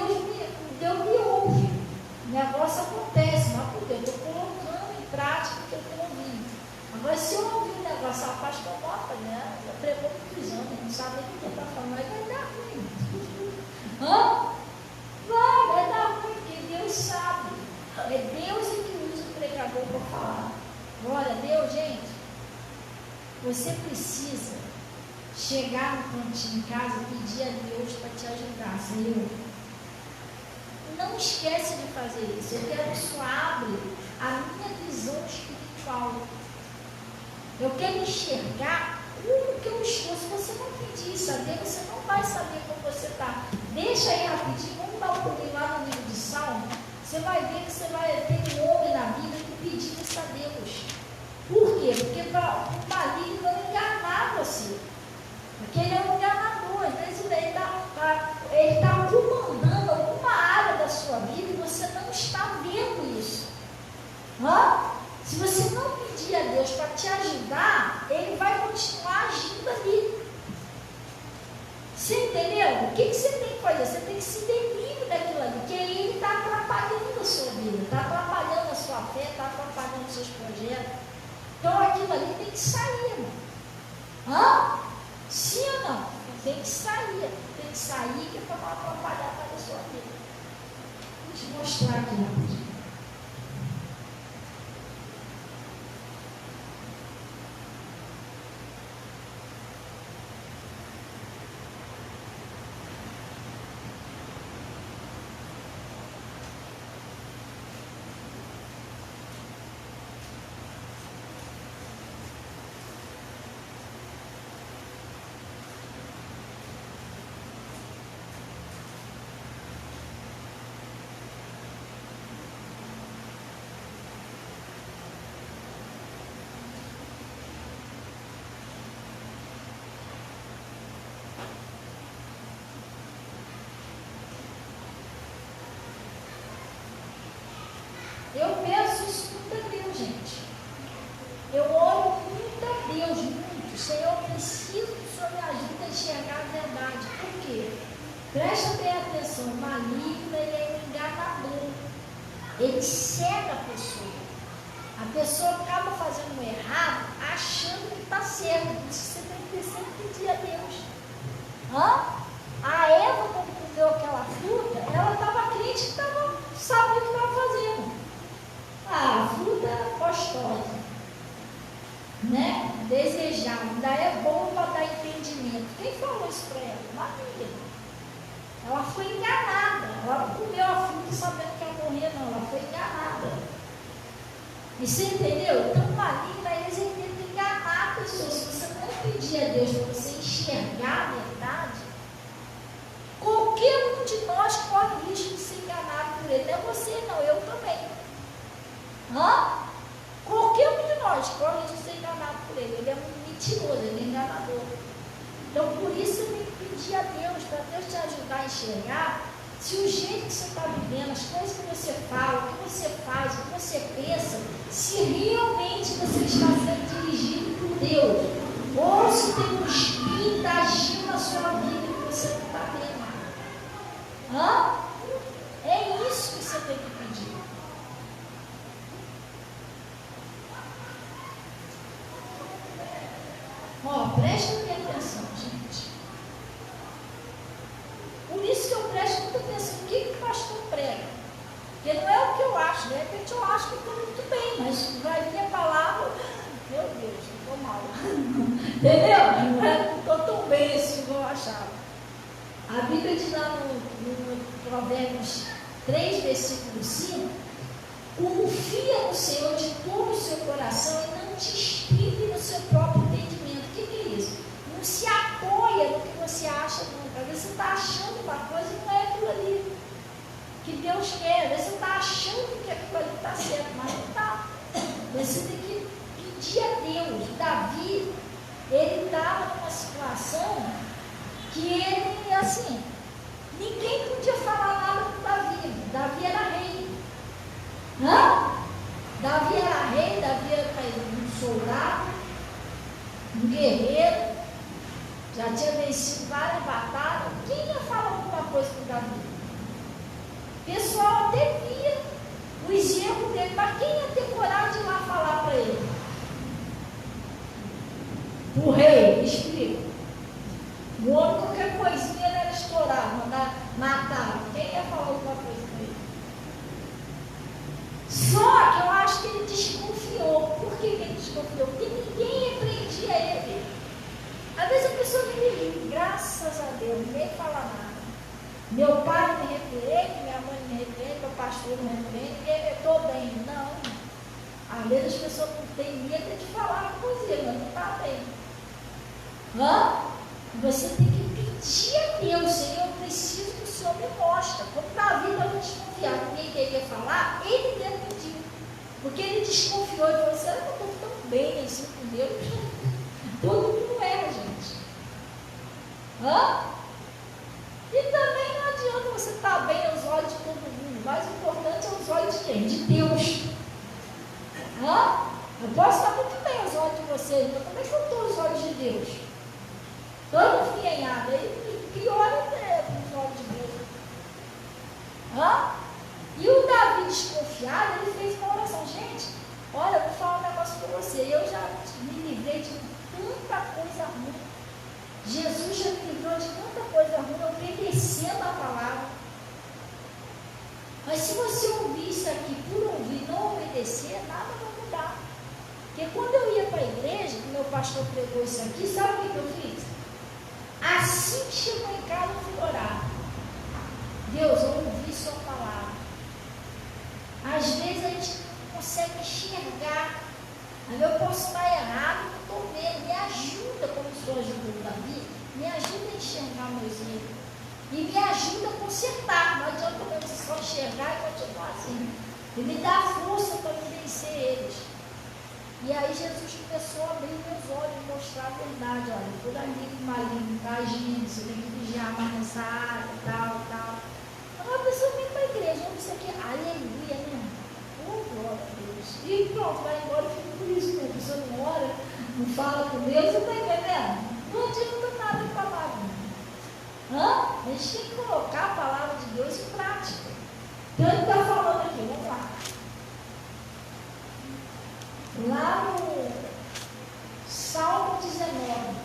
Deus me ouve. O negócio acontece, mas por quê? Eu estou colocando em prática o que eu estou ouvindo. Agora, se eu ouvir um negócio, a pastor bota, né? Já pregou muitos anos, não sabe nem o que está falando, mas vai dar ruim. Vai dar ruim, porque Deus sabe. É Deus que usa o pregador para falar. Glória a Deus, gente. Você precisa chegar no cantinho em casa e pedir a Deus para te ajudar, Senhor. Não esquece de fazer isso. Eu quero que isso abra a minha visão espiritual. Eu quero enxergar como que eu estou. Se você não pedir isso a Deus, você não vai saber como você está. Deixa aí rapidinho, vamos dar um pulinho lá no livro de Salmo. Você vai ver que você vai ter um homem na Bíblia que pediu isso a Deus. Por quê? Porque o maligno não enganar você. Porque ele é um enganador. Às vezes ele está comandando alguma área da sua vida e você não está vendo isso. Se você não pedir a Deus para te ajudar, ele vai continuar agindo ali. Você entendeu? O que você tem que fazer? Você tem que se ver livre daquilo ali, porque ele está atrapalhando a sua vida, está atrapalhando a sua fé, está atrapalhando os seus projetos. Então aquilo ali tem que sair, irmão. Sim ou não? Tem que sair. Tem que sair que é para não atrapalhar mais a sua vida. Vou te mostrar aqui rapidinho. Eu peço isso muito a Deus, gente. Eu oro muito a Deus, muito. Senhor, eu preciso que o Senhor me ajude a enxergar a verdade. Por quê? Presta bem atenção, o maligno, ele é um enganador. Ele cega a pessoa. A pessoa acaba fazendo o errado, achando que está certo. Por isso você tem que sempre pedir a Deus. A Eva, quando comeu aquela fruta, ela estava crente que sabia o que estava fazendo. A fruta é gostosa, né? Desejável, ainda é bom para dar entendimento. Quem falou isso para ela? Maria. Ela foi enganada. Ela não comeu a fruta sabendo que ia morrer, não. Ela foi enganada. E você entendeu? Então, o maligno, ele tenta enganar a pessoa. Se você não pedir a Deus para você enxergar a verdade, qualquer um de nós corre o risco de ser enganado por ele. Não é você, não. Eu também. Qualquer um de nós corre o risco de ser enganado por ele. Ele é um mentiroso, ele é enganador. Então, por isso, você tem que pedir a Deus, para Deus te ajudar a enxergar se o jeito que você está vivendo, as coisas que você fala, o que você faz, o que você pensa, se realmente você está sendo dirigido por Deus, ou se tem um espírito agindo na sua vida que você não está vendo. É isso que você tem que pedir. Entendeu? Não estou tão bem assim como eu achava. A Bíblia diz lá no Provérbios 3, versículo 5: confia no Senhor de todo o seu coração e não te estribe no seu próprio entendimento. O que é isso? Não se apoia no que você acha nunca. Às vezes você está achando uma coisa e não é aquilo ali que Deus quer. Às vezes você está achando que aquilo ali está certo, mas não está. Você tem que pedir a Deus. Davi, ele estava numa situação que ele, assim, ninguém podia falar nada com Davi. Davi era rei. Davi era rei, Davi era um soldado, um guerreiro, já tinha vencido várias batalhas. Quem ia falar alguma coisa com Davi? O pessoal até via os erros dele, mas quem ia ter coragem de ir lá falar para ele? O rei, me explica. O homem, qualquer coisinha era estourar, mandar matar. Quem ia falar alguma coisa com ele? Só que eu acho que ele desconfiou. Por que ele desconfiou? Porque ninguém repreendia ele. Às vezes a pessoa me diz, graças a Deus, ninguém fala nada. Meu pai me repreende, minha mãe me repreende, meu pastor me repreende, eu estou bem. Não. Às vezes as pessoas não têm medo de falar com você, mas não está bem. Você tem que pedir a Deus, Senhor, eu preciso que o Senhor me mostre. Como Davi estava desconfiado, ninguém queria falar, ele mesmo pediu. Porque ele desconfiou de você, eu não estou tão bem assim com Deus. Todo mundo era, gente. E também não adianta você estar bem aos olhos de todo mundo. O mais importante é os olhos de quem? De Deus. Eu posso estar muito bem aos olhos de vocês, mas como é que eu estou aos olhos de Deus? Todo fienhado, aí pior é os olhos de Deus. E o Davi desconfiado, ele fez uma oração. Gente, olha, eu vou falar um negócio para você. Eu já me livrei de muita coisa ruim. Jesus já me livrou de muita coisa ruim, obedecendo a palavra. Mas se você ouvir isso aqui por ouvir, não obedecer, nada vai mudar. Porque quando eu ia para a igreja, que meu pastor pregou isso aqui, sabe o que eu fiz? Assim que chegou em casa, eu fui orar. Deus, eu ouvi sua palavra. Às vezes a gente não consegue enxergar. Aí eu posso estar errado, não estou vendo. Me ajuda, como o Senhor ajudou Davi, me ajuda a enxergar meus erros. E me ajuda a consertar. Não adianta você só enxergar e continuar assim. E me dá força para vencer eles. E aí Jesus começou a abrir meus olhos e mostrar a verdade. Olha, por ali que o maligno está agindo, você tem que vigiar mais nessa área, tal. Agora a pessoa vem para a igreja, ouve isso aqui, aleluia, né? Oh, glória a Deus. E pronto, vai embora e fica por isso, né? A pessoa não ora, não fala com Deus, você está entendendo? Não adianta nada de palavra. A gente tem que colocar a palavra de Deus em prática. Então ele está falando aqui, vamos lá. Lá no Salmo 19.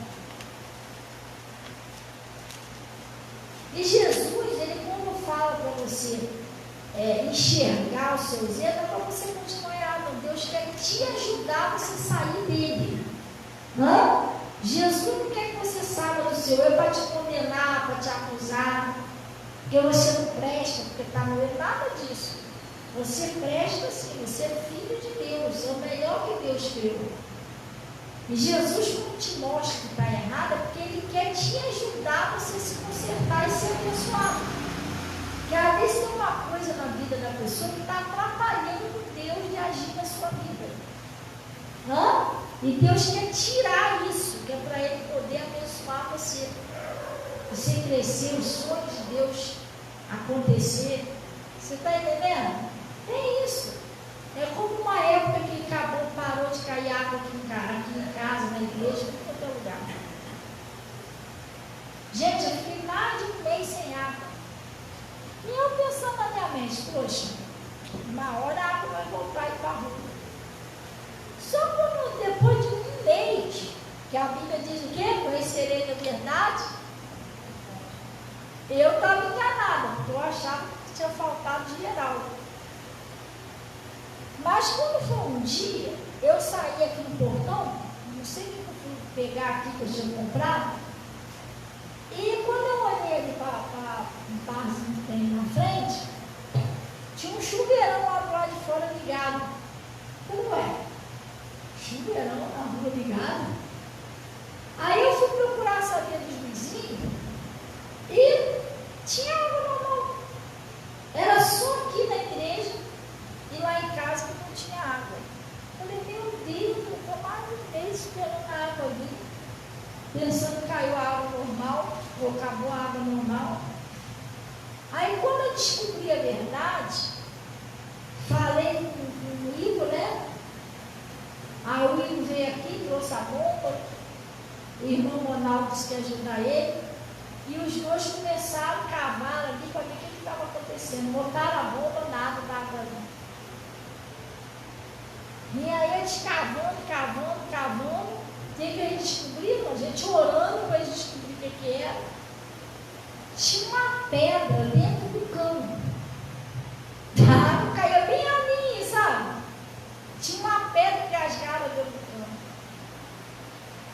E Jesus, ele quando fala para você enxergar os seus erros, é para você continuar errado. Deus quer te ajudar a você sair dele. Jesus não quer que você saia do seu erro para te condenar, para te acusar, porque você não presta, porque está no erro, nada disso. Você presta sim, você é filho de Deus, é o melhor que Deus criou. E Jesus, quando te mostra que está errado, é porque Ele quer te ajudar a você se consertar e ser abençoado. Porque às vezes tem uma coisa na vida da pessoa que está atrapalhando Deus de agir na sua vida. E Deus quer tirar isso, que é para Ele poder abençoar você. Você crescer, os sonhos de Deus acontecer. Você está entendendo? É isso. É como uma época que acabou, parou de cair água aqui em casa, na igreja, em qualquer lugar. Gente, eu fiquei mais de um mês sem água. E eu pensando na minha mente, poxa, uma hora a água vai voltar aí para a rua. Só quando depois de um mês, que a Bíblia diz o quê? Conhecerei a verdade. Eu estava enganada, porque eu achava que tinha faltado geral. Mas quando foi um dia, eu saí aqui no portão, não sei o que eu fui pegar aqui que eu tinha comprado. E quando eu olhei ali para um barzinho que tem na frente, tinha um chuveirão lá do lado de fora ligado. Eu falei, ué, chuveirão na rua ligado? Aí eu fui procurar saber dos vizinhos e tinha água normal. Era só aqui na igreja e lá em casa que não tinha água. Eu falei, meu Deus, eu estou mais um mês esperando a água vir, pensando que caiu a água normal, ou acabou a água normal. Aí quando eu descobri a verdade, falei com o Igor, né? Aí o Igor veio aqui, trouxe a bomba, o irmão Ronaldo disse que ia ajudar ele, e os dois começaram a cavar ali para ver o que estava acontecendo. Botaram a bomba, nada da água ali. E aí eles cavando, o que eles descobriram? A gente orando para eles descobrir o que era. Tinha uma pedra dentro do cano. A água caía bem ali, sabe? Tinha uma pedra engasgada dentro do cano.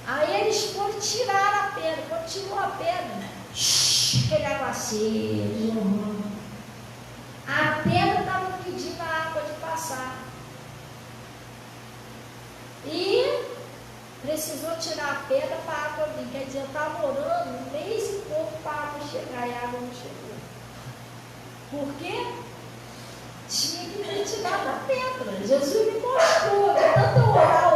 Aí eles foram tirar a pedra. Quando tirou a pedra, pegava a sede. A pedra estava pedindo a água de passar. E precisou tirar a pedra para a água vir. Quer dizer, eu estava orando um mês e pouco para a água chegar e a água não chegou. Por quê? Tinha que ter tirado a pedra. Jesus me mostrou. De tanto eu orar,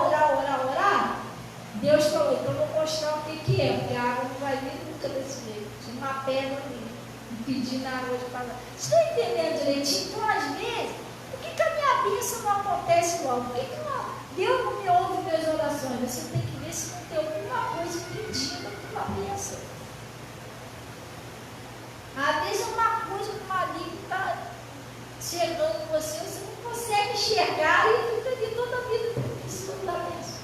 Deus falou, então eu vou mostrar o que é, porque a água não vai vir nunca desse jeito. Tinha uma pedra ali, impedindo a água de passar. Estão entendendo direitinho? Então, às vezes, por que a minha bênção não acontece logo? Por que não? Deus não me ouve minhas orações? Você tem que ver se não tem alguma coisa impedindo a tua bênção. Às vezes é uma coisa que o maligno está chegando em você, você não consegue enxergar e fica ali toda a vida precisando da bênção.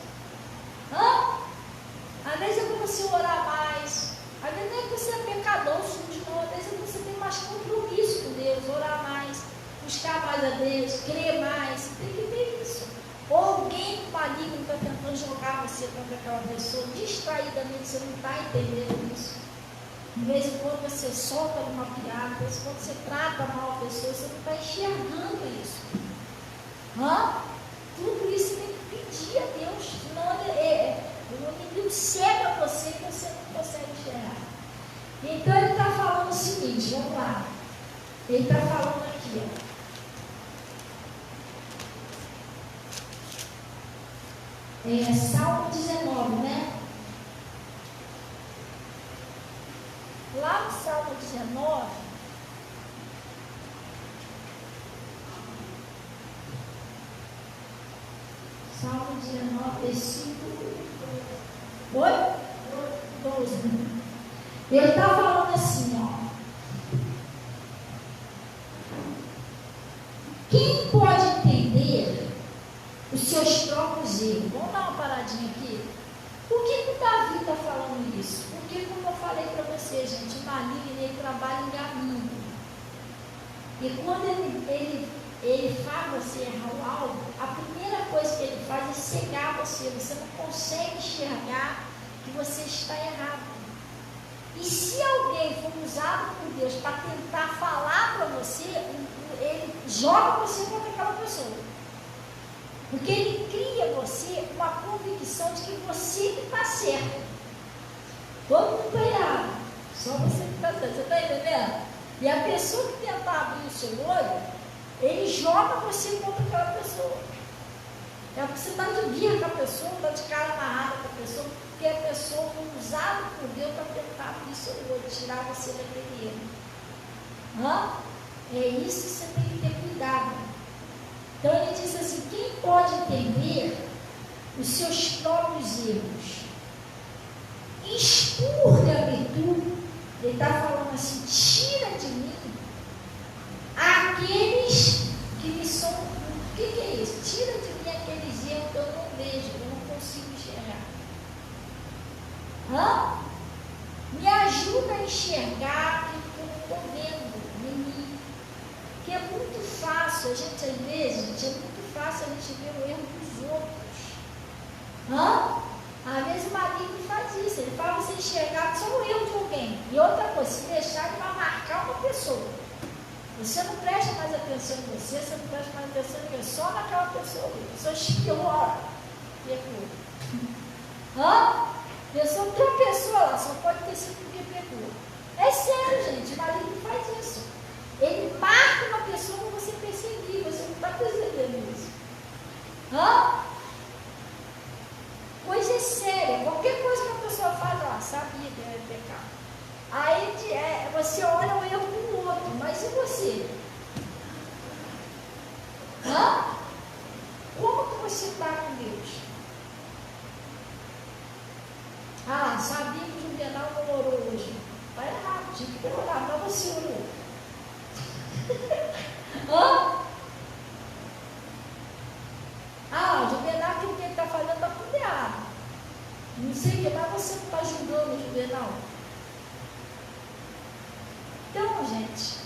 Às vezes é para você orar mais. Às vezes não é que você é pecador, sujo, não. Às vezes é que você tem mais compromisso com Deus, orar mais, buscar mais a Deus, crer mais. Você tem que ver isso. Ou alguém maligno está tentando jogar você contra aquela pessoa, distraidamente, você não está entendendo isso. De vez em quando você solta uma piada, de vez em quando você trata mal a pessoa, você não está enxergando isso. Tudo isso tem que pedir a Deus, senão o inimigo cega você e você não consegue enxergar. Então ele está falando o seguinte, vamos lá. Ele está falando aqui, Salmo 19, né? Lá no Salmo 19, Salmo 19, versículo 12. Ele está falando assim, quem pode entender os seus próprios erros? Vamos dar uma paradinha aqui. Por que o Davi está falando isso? Porque, como eu falei para você, gente, o maligno ele trabalha enganando. E quando ele faz você errar algo, a primeira coisa que ele faz é cegar você. Você não consegue enxergar que você está errado. E se alguém for usado por Deus para tentar falar para você, ele joga você contra aquela pessoa. Porque ele cria em você uma convicção de que você que está certo. Todo mundo está errado. Só você que está certo. Você está entendendo? E a pessoa que tentar abrir o seu olho, ele joga você contra aquela pessoa. É porque você está de birra com a pessoa, está de cara amarrada com a pessoa, porque a pessoa foi usada por Deus para tentar abrir o seu olho, tirar você daquele erro. É isso que você tem que ter cuidado. Então ele diz assim, quem pode entender os seus próprios erros? Expurga-me tu. Ele está falando assim, tira de mim aqueles que me são. O que é isso? Tira de mim aqueles erros que eu não vejo, que eu não consigo enxergar. Me ajuda a enxergar aquilo que eu não estou vendo em mim. Porque é muito fácil, a gente às vezes, é muito fácil a gente ver o erro dos outros. Às vezes o maligno faz isso, ele faz você enxergar só o erro de alguém. E outra coisa, se deixar, ele vai marcar uma pessoa. Você não presta mais atenção em você, você não presta mais atenção em você, só naquela pessoa ali. A pessoa espiou, pecou. Pessoa tropeçou lá, só pode ter sido porque pecou. É sério, gente, o maligno faz isso. Ele marca uma pessoa para você perseguir, você não está percebendo isso. Coisa séria, qualquer coisa que a pessoa faz, sabia que era pecado. Aí você olha o erro do outro, mas e você? Como que você está com Deus? Sabia que o Juvenal não orou hoje. Está errado, tinha que orar, mas você orou. O Juvenal, aquilo que ele está fazendo está tudo errado. Não sei o que, mas você não está julgando o Juvenal. Então, gente,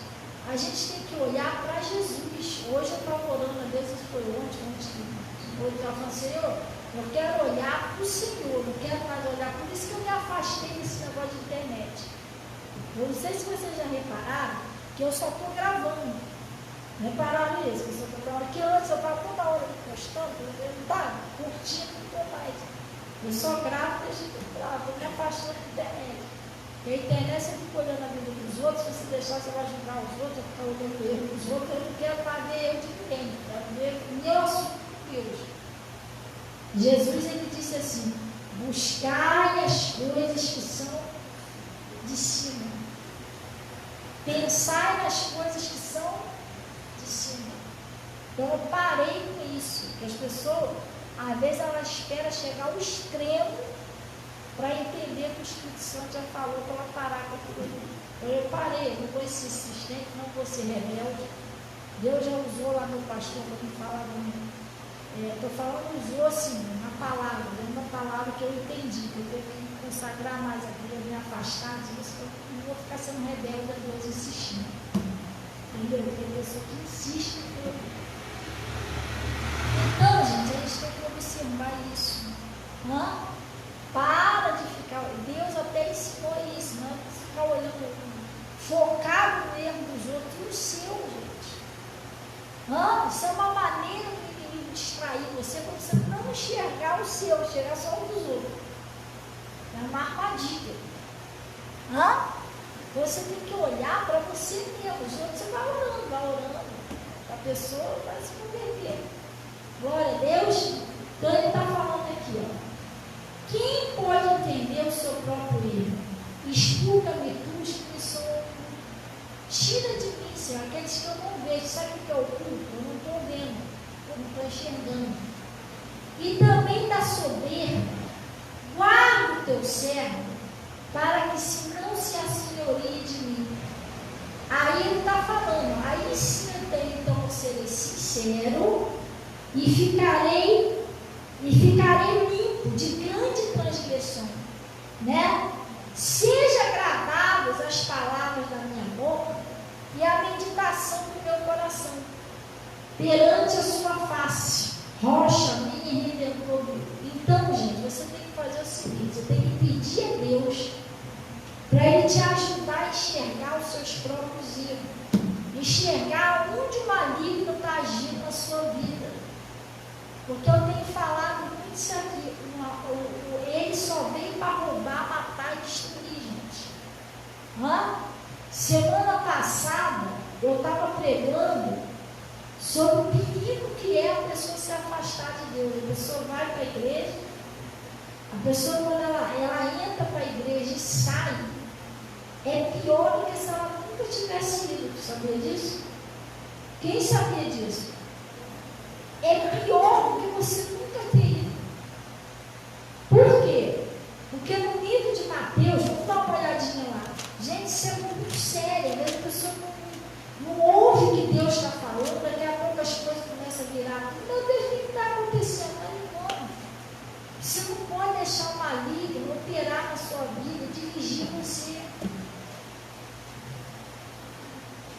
a gente tem que olhar para Jesus. Hoje eu estava orando a Deus, isso foi ontem eu estava falando, Senhor, eu quero olhar para o Senhor, não quero mais olhar, por isso que eu me afastei desse negócio de internet. Eu não sei se vocês já repararam que eu só estou gravando. Repararam isso? Que eu só estou gravando. Que antes eu estava toda hora postando, eu não estava curtindo, não estou mais. Eu só gravo, deixo de gravar, estou me afastando da internet. Porque a internet você fica olhando a vida dos outros, se você deixar, você vai julgar os outros, vai ficar olhando o erro dos outros. Eu não quero mais ver erro de ninguém, eu quero ver o meu assunto com Deus. Jesus, ele disse assim: buscai as coisas que são de cima, pensai nas coisas que são de cima. Então eu parei com isso, que as pessoas, às vezes elas esperam chegar ao extremo para entender que o Espírito Santo já falou para ela parar com aquilo ali. Então eu parei, não vou ser insistente, não vou ser rebelde. Deus já usou lá meu pastor para me falar estou falando, usou assim, na palavra, uma palavra que eu entendi, que eu tenho que me consagrar mais a Deus, me afastar disso, eu não vou ficar sendo rebelde a Deus insistindo. Entendeu? Tem pessoa que insiste em Deus. Então, gente, a gente tem que observar isso. Para de ficar. Deus até ensinou isso, não é ficar olhando, focado no erro dos outros, no seu, gente. Isso é uma maneira de distrair você para você não enxergar o seu, enxergar só o dos outros. É uma armadilha. Você tem que olhar para você mesmo. Os outros você vai orando. A pessoa vai se converter. Glória a Deus. Então ele está falando aqui, quem pode entender o seu próprio erro? Explica-me tu, os que sou. Tira de mim, Senhor, aqueles que eu não vejo. Sabe o que é oculto? Eu não estou vendo. Eu não estou enxergando. E também da soberba, guarda o teu servo, para que se não se assenhorie de mim. Aí ele está falando, aí sim então eu serei sincero e ficarei limpo de grande transgressão, né? Seja agradadas as palavras da minha boca e a meditação do meu coração perante a sua face, rocha minha e redentor meu. Então, gente, você tem que fazer o seguinte: você tem que pedir a Deus para Ele te ajudar a enxergar os seus próprios erros, enxergar onde o maligno está agindo na sua vida. Porque eu tenho falado muito isso aqui, ele só veio para roubar, matar e destruir, gente. Semana passada eu estava pregando sobre o perigo que é a pessoa se afastar de Deus. A pessoa vai para a igreja, a pessoa quando ela entra para a igreja e sai, é pior do que se ela nunca tivesse ido. Sabia disso? Quem sabia disso? É pior do que você nunca ter ido. Por quê? Porque no livro de Mateus, vamos dar uma olhadinha lá. Gente, isso é muito sério. Às vezes a pessoa não ouve o que Deus está falando, daqui a pouco as coisas começam a virar. Meu Deus, o que está acontecendo? Não. Você não pode deixar o maligno operar na sua vida, dirigir você.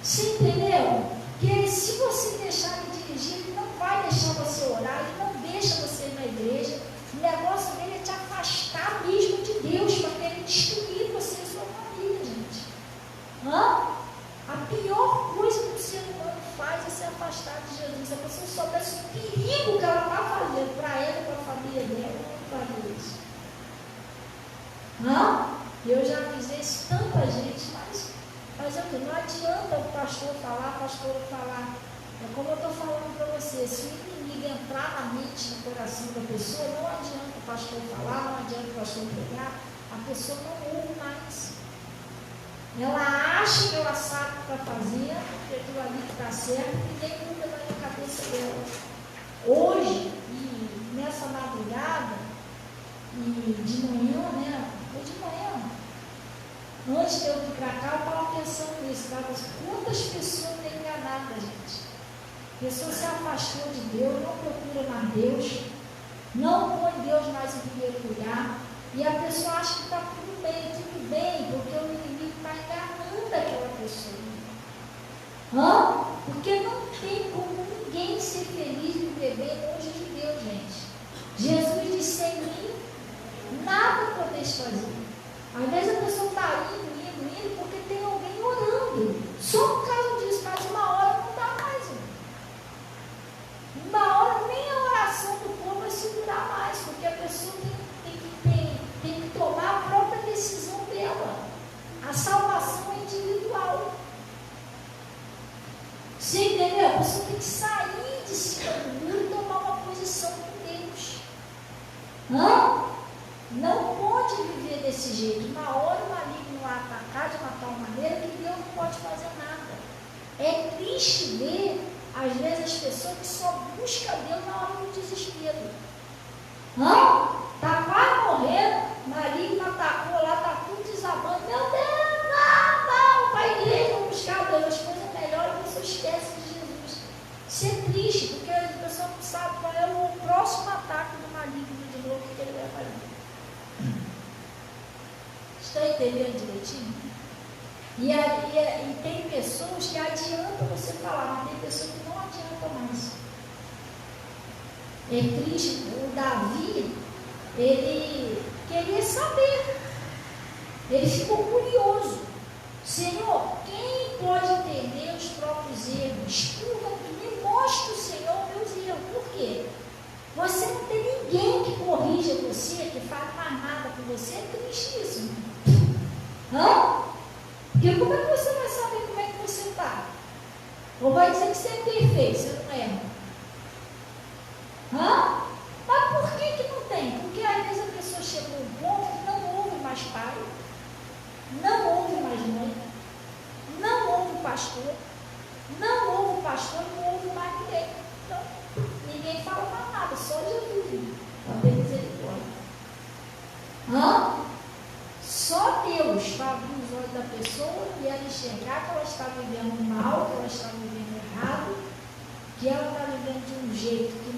Você entendeu? Que se você deixar ele dirigir, ele não vai deixar você orar, ele não deixa Eu já avisei isso tanta gente, mas fazer o que? Não adianta o pastor falar, a pastora falar. É como eu estou falando para você, se o inimigo entrar na mente, no coração da pessoa, não adianta o pastor falar, não adianta o pastor pregar, a pessoa não ouve mais. Ela acha que ela sabe o que está fazendo, que aquilo ali está certo, e ninguém muda na cabeça dela. Hoje, e nessa madrugada, e de manhã, né? Foi de manhã. Antes de eu vir para cá, eu estava pensando nisso, tá? Quantas pessoas têm enganado a gente? A pessoa se afastou de Deus, não procura mais Deus, não põe Deus mais em primeiro lugar, e a pessoa acha que está tudo bem, porque o inimigo está enganando aquela pessoa. Porque não tem como ninguém ser feliz e viver bem longe de Deus, gente. Jesus disse: sem mim, nada podeis fazer. Às vezes a pessoa está indo, porque tem alguém orando. Só por causa disso, mas uma hora não dá mais. Uma hora nem a oração do povo vai segurar mais, porque a pessoa tem que tomar a própria decisão dela. A salvação é individual. Você entendeu? A pessoa tem que sair de cima do muro e tomar uma posição com Deus. Não pode viver desse jeito. Uma hora o maligno vai atacar de uma tal maneira que Deus não pode fazer nada. É triste ver, às vezes, as pessoas que só buscam Deus na hora do desespero. Está quase morrendo, o maligno atacou lá, está tudo desabando. Meu Deus, não, para a igreja, vamos buscar Deus. As coisas melhores, a pessoa esquece de Jesus. Isso é triste, porque a pessoa não sabe qual é o próximo ataque do maligno de novo que ele vai fazer. Estão entendendo direitinho? E tem pessoas que adianta você falar, mas tem pessoas que não adianta mais. É triste. O Davi, ele queria saber. Ele ficou curioso. Senhor, quem pode entender os próprios erros? Estuda, me mostra o Senhor meus erros. Por quê? Você não tem ninguém que corrija você, que fale mais nada com você. É triste isso. Porque como é que você vai saber como é que você está? Ou vai dizer que você é perfeito, você não erra? Mas por que não tem? Porque às vezes a pessoa chega a um ponto que não ouve mais pai, não ouve mais mãe, não ouve pastor, não ouve mais ninguém. Então, ninguém fala mais nada, só Jesus, para ter misericórdia. Só Deus para abrir os olhos da pessoa e ela enxergar que ela está vivendo mal, que ela está vivendo errado, que ela está vivendo de um jeito que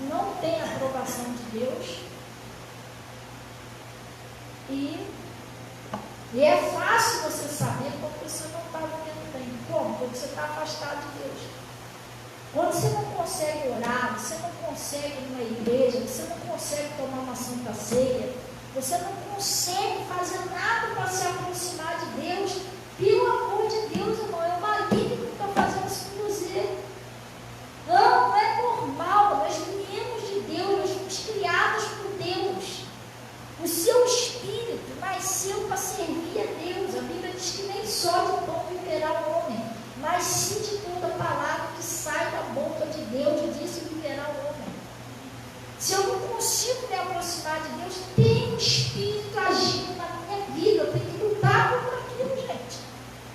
não tem aprovação de Deus. E é fácil você saber quando você não está vivendo bem. Como? Quando você está afastado de Deus. Quando você não consegue orar, você não consegue ir numa igreja, você não consegue tomar uma santa ceia, você não consegue fazer nada para se aproximar de Deus. Pelo amor de Deus, irmão, é o maligno que está fazendo isso com você. Não é normal. Nós viemos de Deus, nós fomos criados por Deus. O seu espírito nasceu para servir a Deus. A Bíblia diz que nem só de pão viverá o homem, mas sim de toda palavra que sai da boca de Deus, disse viverá o homem. Se eu não consigo me aproximar de Deus, tem um espírito agindo na minha vida. Eu tenho que lutar contra aquilo, gente.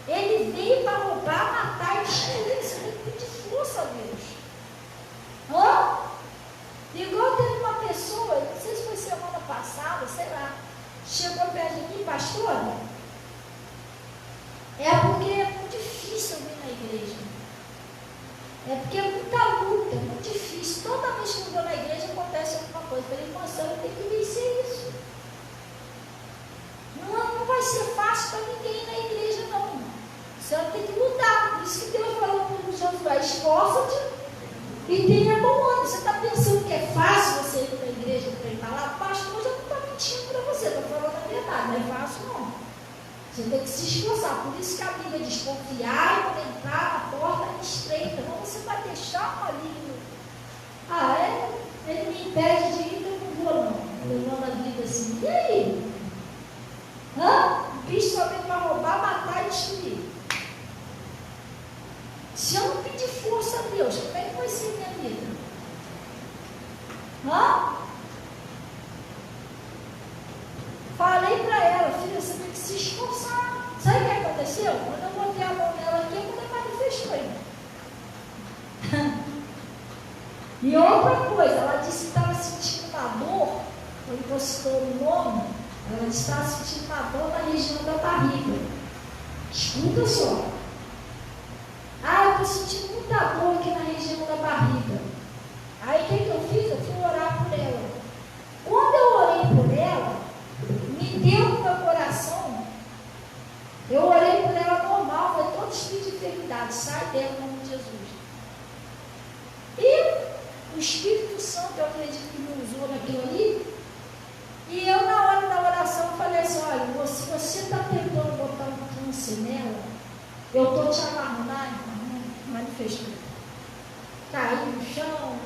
Ele veio para roubar, matar e destruir. Você tem que pedir força a Deus. Igual teve uma pessoa, não sei se foi semana passada, sei lá, chegou perto de mim, pastora, é porque é muito difícil vir na igreja. É porque é muita luta, é muito difícil. Toda vez que eu vou na igreja acontece alguma coisa. Eu falei, irmã, a senhora tem que vencer isso. Não vai ser fácil para ninguém na igreja, não. A senhora tem que lutar. Por isso que Deus falou para o Josué, esforça-te e tenha bom ânimo. Você está pensando que é fácil você ir para a igreja para ir para lá? O pastor já não está mentindo para você, está falando a verdade. Não é fácil, não. Você tem que se esforçar. Por isso que a Bíblia diz, confiar e quando entrar na porta estreita. Não, você vai deixar o maligno. Ele me impede de ir, eu não vou, não. Levando a vida assim. E aí? de força a Deus, como é que vai ser minha vida? Hã? Falei para ela, filha, você tem que se esforçar. Sabe o que aconteceu? Quando eu botei a mão nela aqui, a mulher manifestou ainda. E outra coisa, ela disse que estava sentindo uma dor, quando você citou o nome, ela disse que estava sentindo uma dor na região da barriga. Escuta só. Ah, eu estou sentindo muita dor aqui na região da barriga. Aí o que eu fiz? Eu fui orar por ela. Quando eu orei por ela, me deu no meu coração, eu orei por ela normal, foi todo espírito de enfermidade, sai dela no nome de Jesus. E o Espírito Santo, eu acredito que me usou naquilo ali, e eu na hora da oração falei assim, olha, se você está tentando botar um câncer nela, eu estou te amarrando, manifestou. Caiu no chão,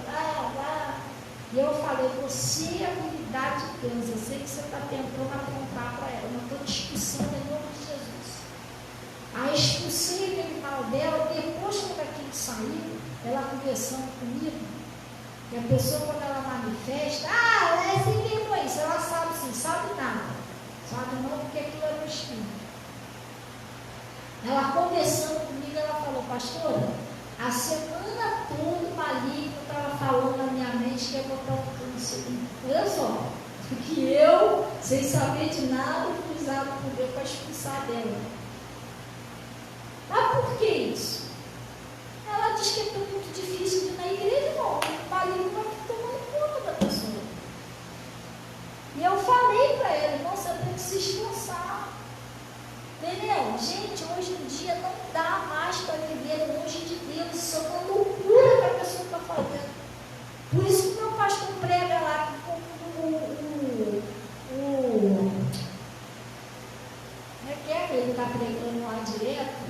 e eu falei, você é a unidade de câncer, eu sei que você está tentando apontar para ela, mas estou te expulsando em nome de Jesus. Aí expulsei aquele mal dela, depois quando aquilo saiu, ela conversando comigo, e a pessoa quando ela manifesta, ela é sem vergonha, isso, ela sabe sim, sabe nada, sabe não, porque aquilo era um espírito. Ela conversando comigo, ela falou, pastora, a semana toda o maligno estava falando na minha mente que ia botar um câncer. Olha só, porque eu, sem saber de nada, fui usado por Deus para expulsar dela. Mas por que isso? Ela diz que é tudo muito difícil de ir na igreja, não. O maligno vai tomando conta da pessoa. E eu falei para ela, irmão, você tem que se esforçar. Entendeu? Gente, hoje em dia não dá mais para viver longe de Deus. Isso é uma loucura que a pessoa está fazendo. Por isso que o meu pastor prega lá como como é que ele está pregando lá direto?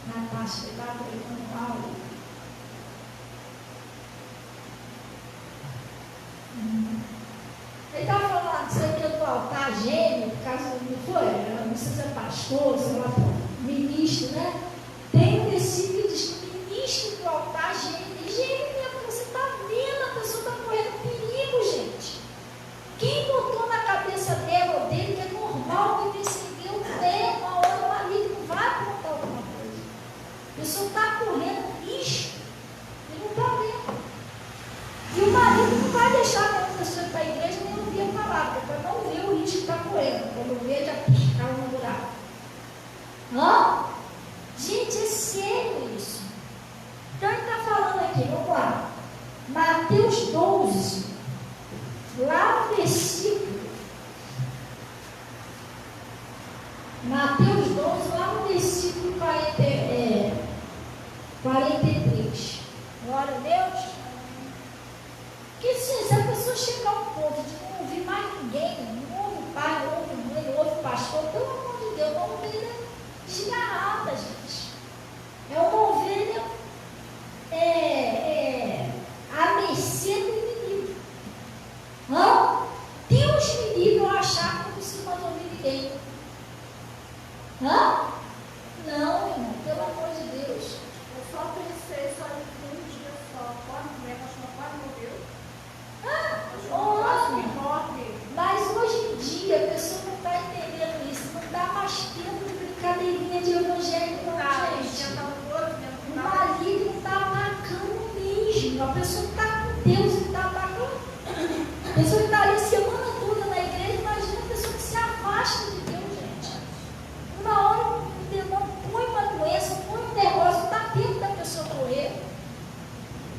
Natasha, ele está pregando lá. Ele estava falando, você aqui do altar gêmeo, por causa do não foi? Não sei se é pastor, sei lá, ministro, né? Tem um versículo que diz que o ministro do altar gêmeo, e gêmeo mesmo, você está vendo, a pessoa está correndo perigo, gente. Quem botou na cabeça dela ou dele que é normal viver sem Deus, uma hora o maligno vai apontar alguma coisa. A pessoa está correndo risco e não está vendo. E o marido não vai deixar a pessoa ir para a igreja nem ouvir a palavra, para não ver o risco que está correndo. Quando vê, já caiu no buraco. Gente, é sério isso. Então ele está falando aqui, vamos lá. Mateus 12, lá no versículo. Mateus 12, lá no versículo 43. Glória a Deus. Que se a pessoa chegar ao ponto de não ouvir mais ninguém, não ouve o pai, não ouve mãe, não ouve o pastor, pelo amor de Deus, é uma ovelha desgarrada, gente. É uma ovelha à mercê do inimigo. Deus me livre eu achar que não preciso mais ouvir ninguém. Não, irmão, pelo amor de Deus. Eu só pensei só em um dia só, quase morreu. Mas hoje em dia a pessoa não está entendendo isso, não dá mais tempo de brincadeirinha de evangelho, não, gente. O maligno está atacando mesmo. A pessoa está com Deus e está atacando. A pessoa está ali semana toda na igreja, imagina a pessoa que se afasta de Deus, gente. Uma hora o demônio põe uma doença, põe um negócio, não dá tempo da pessoa correr.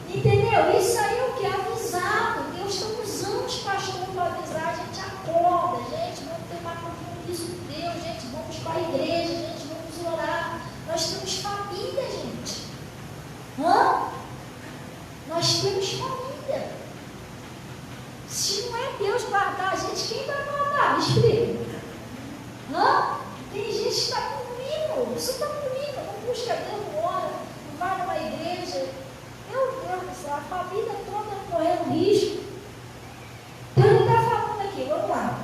Entendeu? Isso aí é o que? Avisado. Deus está usando os pastores para avisar. A gente acorda, gente, vamos ter mais compromisso com Deus, gente, vamos para a igreja, gente, vamos orar. Nós temos família, gente. Nós temos família. Se não é Deus guardar a gente, quem vai guardar? Me explica. Tem gente que está comigo. Você está comigo, não busca Deus, não ora, não vai numa igreja. Meu Deus do céu, a família toda correndo risco. Então ele está falando aqui, vamos lá.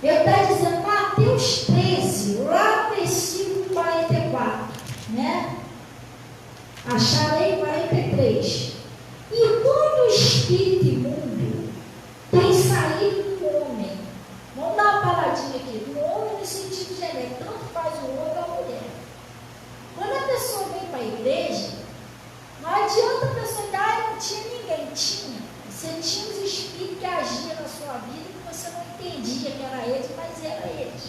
Ele está dizendo, Mateus 13, lá no versículo né? Acharei 43. E quando o espírito imundo tem saído do homem, vamos dar uma paradinha aqui, do homem no sentido genérico, tanto faz o homem ou a mulher. Quando a pessoa vem para a igreja, não adianta a pessoa dizer, não tinha ninguém, tinha. Você tinha os espíritos que agiam na sua vida que você não entendia que era eles, mas era eles.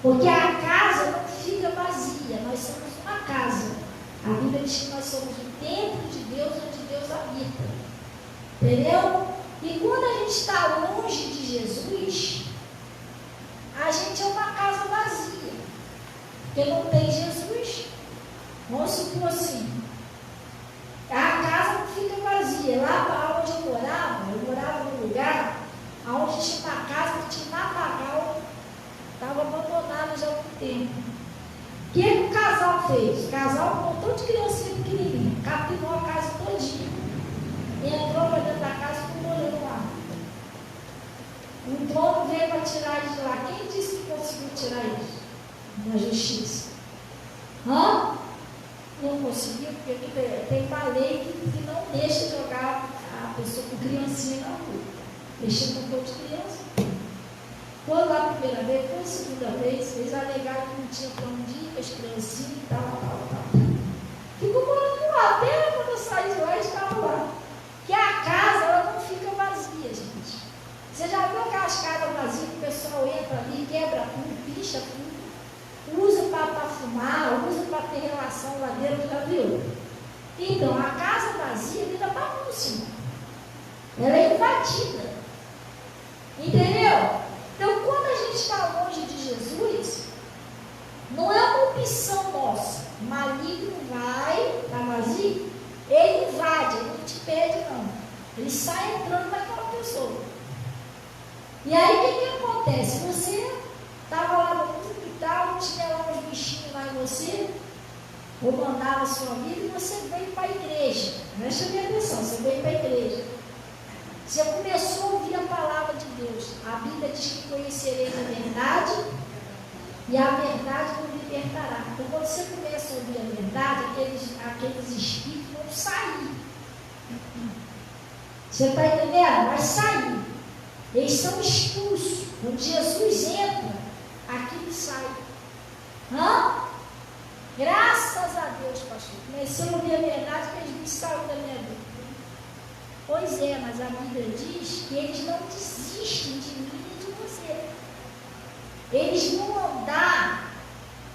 Porque a casa não fica vazia, nós somos uma casa. A Bíblia diz que nós somos o templo de Deus, onde Deus habita. Entendeu? E quando a gente está longe de Jesus, a gente é uma casa vazia. Porque não tem Jesus. Vamos supor assim, a casa não fica vazia. Lá para onde eu morava num lugar onde tinha uma casa que tinha um matagal, estava abandonada já há algum tempo. O que o casal fez? O casal com um montão de criancinha pequenininha, capinou a casa todinha, entrou para dentro da casa e ficou morando lá. O dono veio para tirar eles de lá. Quem disse que conseguiu tirar eles? Na justiça. Hã? Não conseguiu, porque tem uma lei que não deixa jogar a pessoa com criancinha na rua. Mexer com um monte de criança. Foi lá a primeira vez, foi a segunda vez, eles alegaram que não tinha para onde ir, as criancinhas e tal. Ficou morando lá, até quando eu saí de lá, eles estavam lá. Porque a casa, ela não fica vazia, gente. Você já viu aquelas casas vazias que o pessoal entra ali, quebra tudo, picha tudo, usa para fumar, usa para ter relação lá dentro, já viu? Então, a casa vazia vira bagunça. Ela é invadida. Entendeu? Então, quando a gente está longe de Jesus, não é uma opção nossa. O maligno vai, está vazio, ele invade, ele não te pede, não. Ele sai entrando naquela pessoa. E aí, o que acontece? Você estava lá no mundo e tal, tinha lá uns bichinhos lá em você, ou mandava a sua vida, e você veio para a igreja. Presta bem atenção, você veio para a igreja. Você começou a ouvir a palavra de Deus. A Bíblia diz que conhecereis a verdade e a verdade vos libertará. Então, quando você começa a ouvir a verdade, aqueles espíritos vão sair. Você está entendendo? Vai sair. Eles são expulsos. Quando Jesus entra, aquilo sai. Hã? Graças a Deus, pastor. Comecei a ouvir a verdade que eles me saíram da minha vida. Pois é, mas a Bíblia diz que eles não desistem de mim e de você. Eles vão andar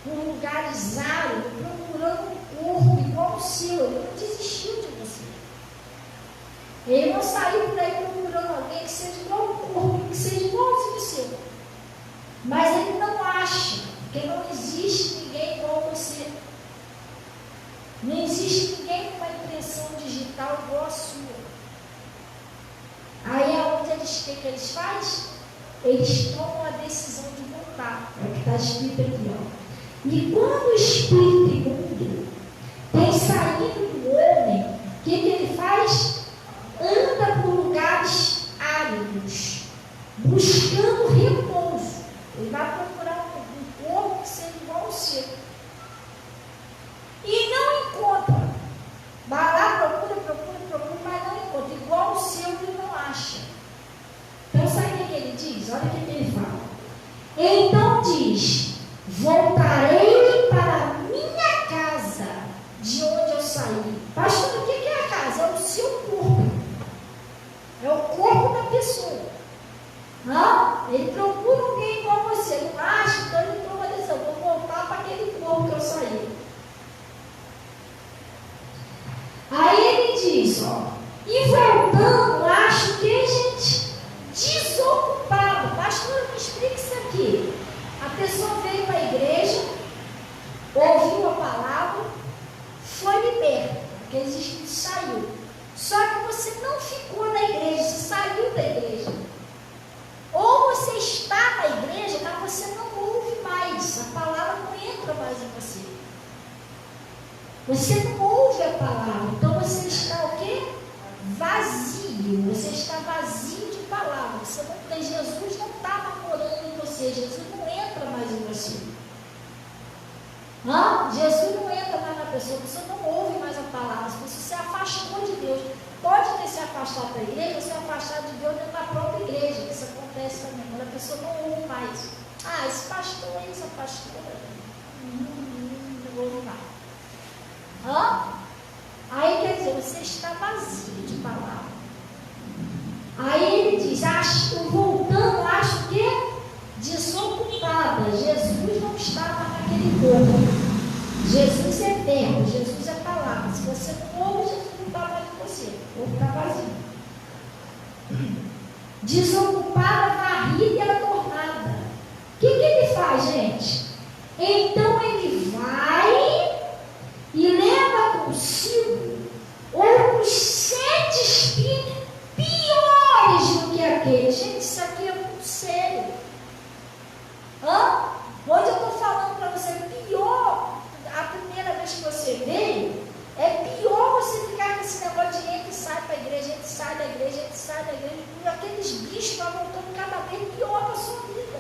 por lugares áridos, procurando um corpo igual ao seu. Ele não desistiu de você. Ele não saiu por aí procurando alguém que seja igual ao corpo, que seja igualzinho ao seu. Mas ele não acha, porque não existe ninguém igual a você. Não existe ninguém com uma impressão digital igual a sua. Aí aonde o que eles fazem? Eles tomam a decisão de voltar. É o que está escrito aqui, ó. E quando o espírito imundo tem saído do homem, o que ele faz? Anda por lugares áridos, buscando repouso. Ele vai procurar um corpo que seja igual ao seu. E não encontra. Vai lá, procura, mas não encontra. Igual ao seu, ele não acha. Então, sabe o que ele diz? Olha o que ele fala. Então diz: voltarei para a minha casa, de onde eu saí. Pastor, o que é a casa? É o seu corpo. É o corpo da pessoa. Não? Ele procura alguém igual a você. Não acha? Então ele toma a decisão: vou voltar para aquele corpo que eu saí. Aí ele diz, ó, e voltando, acho que, gente, desocupado. Pastor, me explica isso aqui. A pessoa veio para a igreja, ouviu a palavra, foi liberta, aquele espírito saiu. Só que você não ficou na igreja, você saiu da igreja. Ou você está na igreja, mas você não ouve mais, a palavra não entra mais em você. Você não ouve a palavra, então você está o quê? Vazio, você está vazio de palavra. Você não tem, Jesus não está morando em você, Jesus não entra mais em você. Jesus não pessoa não ouve mais a palavra, a pessoa se afastou de Deus. Pode ter se afastado da igreja, ou se afastado de Deus dentro da própria igreja. Isso acontece também, quando a pessoa não ouve mais. Ah, esse pastor aí, essa pastora, não ouve mais. Aí quer dizer, você está vazio de palavra. Aí ele diz, voltando, acho que desocupada. Jesus não estava naquele corpo. Jesus é verbo, Jesus é palavra. Se você não ouve, Jesus não está mais com você. O corpo está vazio. Desocupada, varrida e adornada. O que ele faz, gente? Então ele vai e leva consigo outros 7 espíritos piores do que aquele. Gente, isso aqui é muito sério. Hoje eu estou falando para você, pior, a primeira vez que você veio, é pior você ficar com esse negócio de entra e sai para a igreja, entra e sai da igreja, entra e sai da igreja, e aqueles bichos vão voltando cada vez pior para a sua vida.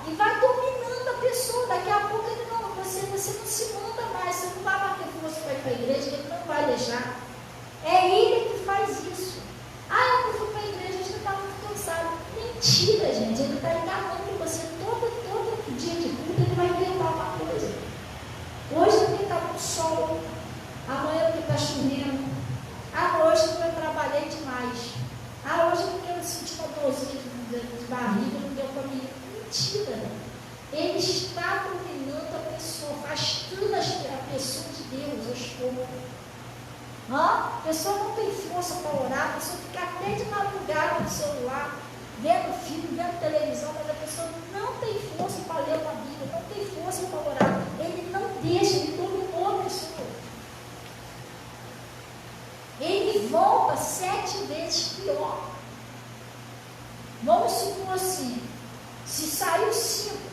E vai dominando a pessoa. Daqui a pouco ele não, você não se manda mais, você não vai bater com você para ir para a igreja, ele não vai deixar. É ele que faz isso. Eu não fui para a igreja, hoje eu estava muito cansado. Mentira, gente, ele está enganando você todo dia de culto, ele vai inventar uma coisa. Hoje porque está muito sol, amanhã porque está chovendo, hoje porque eu trabalhei demais, hoje porque eu senti uma dorzinha de barriga, não deu para mim. Mentira. Ele está dominando a pessoa, afastando a pessoa de Deus aos poucos. A pessoa não tem força para orar, a pessoa fica até de madrugada no celular, vendo filme, vendo televisão, mas a pessoa não tem força para ler uma Bíblia, não tem força para orar. Ele não deixa, ele dominou a pessoa. Ele volta 7 vezes pior. Vamos supor assim, se saiu 5,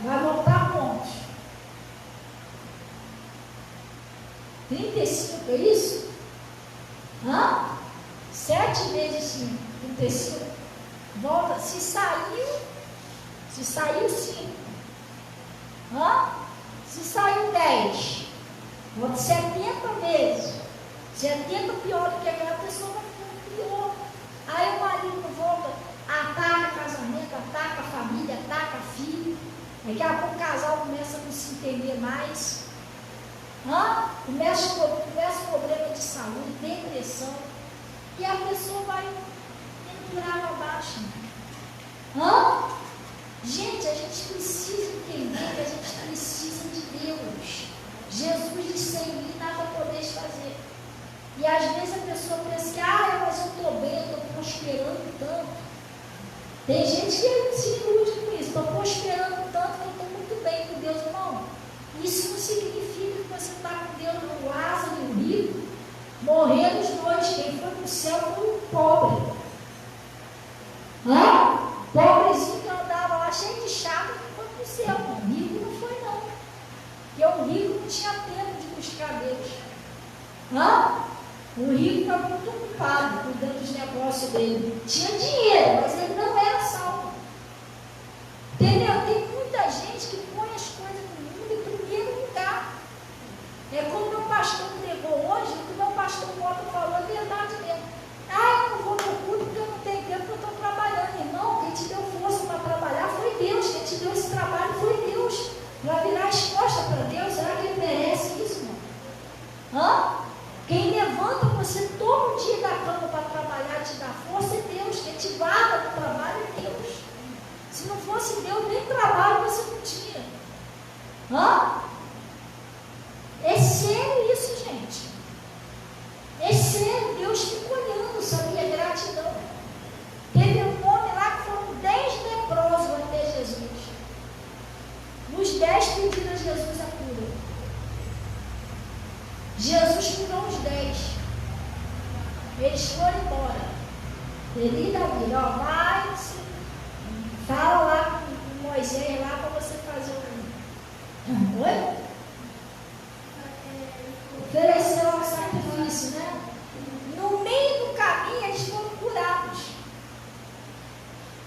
vai voltar quantos? 35, é isso? 7 vezes 5, 35. Volta, se saiu 5. Se saiu 10, volta 70 vezes. 70 pior do que aquela pessoa, vai ficando pior. Aí o marido volta, ataca casamento, ataca a família, ataca filho. Daqui a pouco o casal começa a não se entender mais. Começa problema de saúde, depressão. E a pessoa vai indo por água abaixo. Gente, a gente precisa entender que a gente precisa de Deus. Jesus disse, sem mim nada podeis fazer. E às vezes a pessoa pensa que, mas eu estou bem, eu estou prosperando tanto. Tem gente que se ilude com isso, estou prosperando tanto que eu estou muito bem com Deus. Não, isso não significa que você está com Deus no Lázaro e o rico. Morreram os dois, quem foi para o céu foi o pobre. Pobrezinho que andava lá cheio de chave, que foi para o céu. O rico não foi não. Porque o rico não tinha tempo de buscar Deus. O rico estava muito ocupado cuidando dos negócios dele. Tinha dinheiro, mas ele não era salvo. Entendeu? Tem muita gente que põe as coisas no mundo em primeiro lugar. É como o meu pastor pregou hoje, o que o meu pastor Mota falou é verdade mesmo. Eu não vou para o culto porque eu não tenho tempo, porque eu estou trabalhando. Irmão, quem te deu força para trabalhar foi Deus. Quem te deu esse trabalho foi Deus. Para virar as costas para Deus, será que ele merece isso, irmão? Quem levanta você todo dia da cama para trabalhar e te dá força é Deus. Quem te guarda do trabalho é Deus. Se não fosse Deus, nem trabalho você não tinha. É sério isso, gente. É sério. Deus fica olhando, sabia? Gratidão. Teve um homem lá que foram 10 leprosos até Jesus. Os 10 pediram a Jesus a cura. Jesus curou os 10. Eles foram embora. Ele e Davi, vai, fala lá com Moisés lá para você fazer um. Oi? Ofereceu um sacrifício, né? No meio do caminho eles foram curados.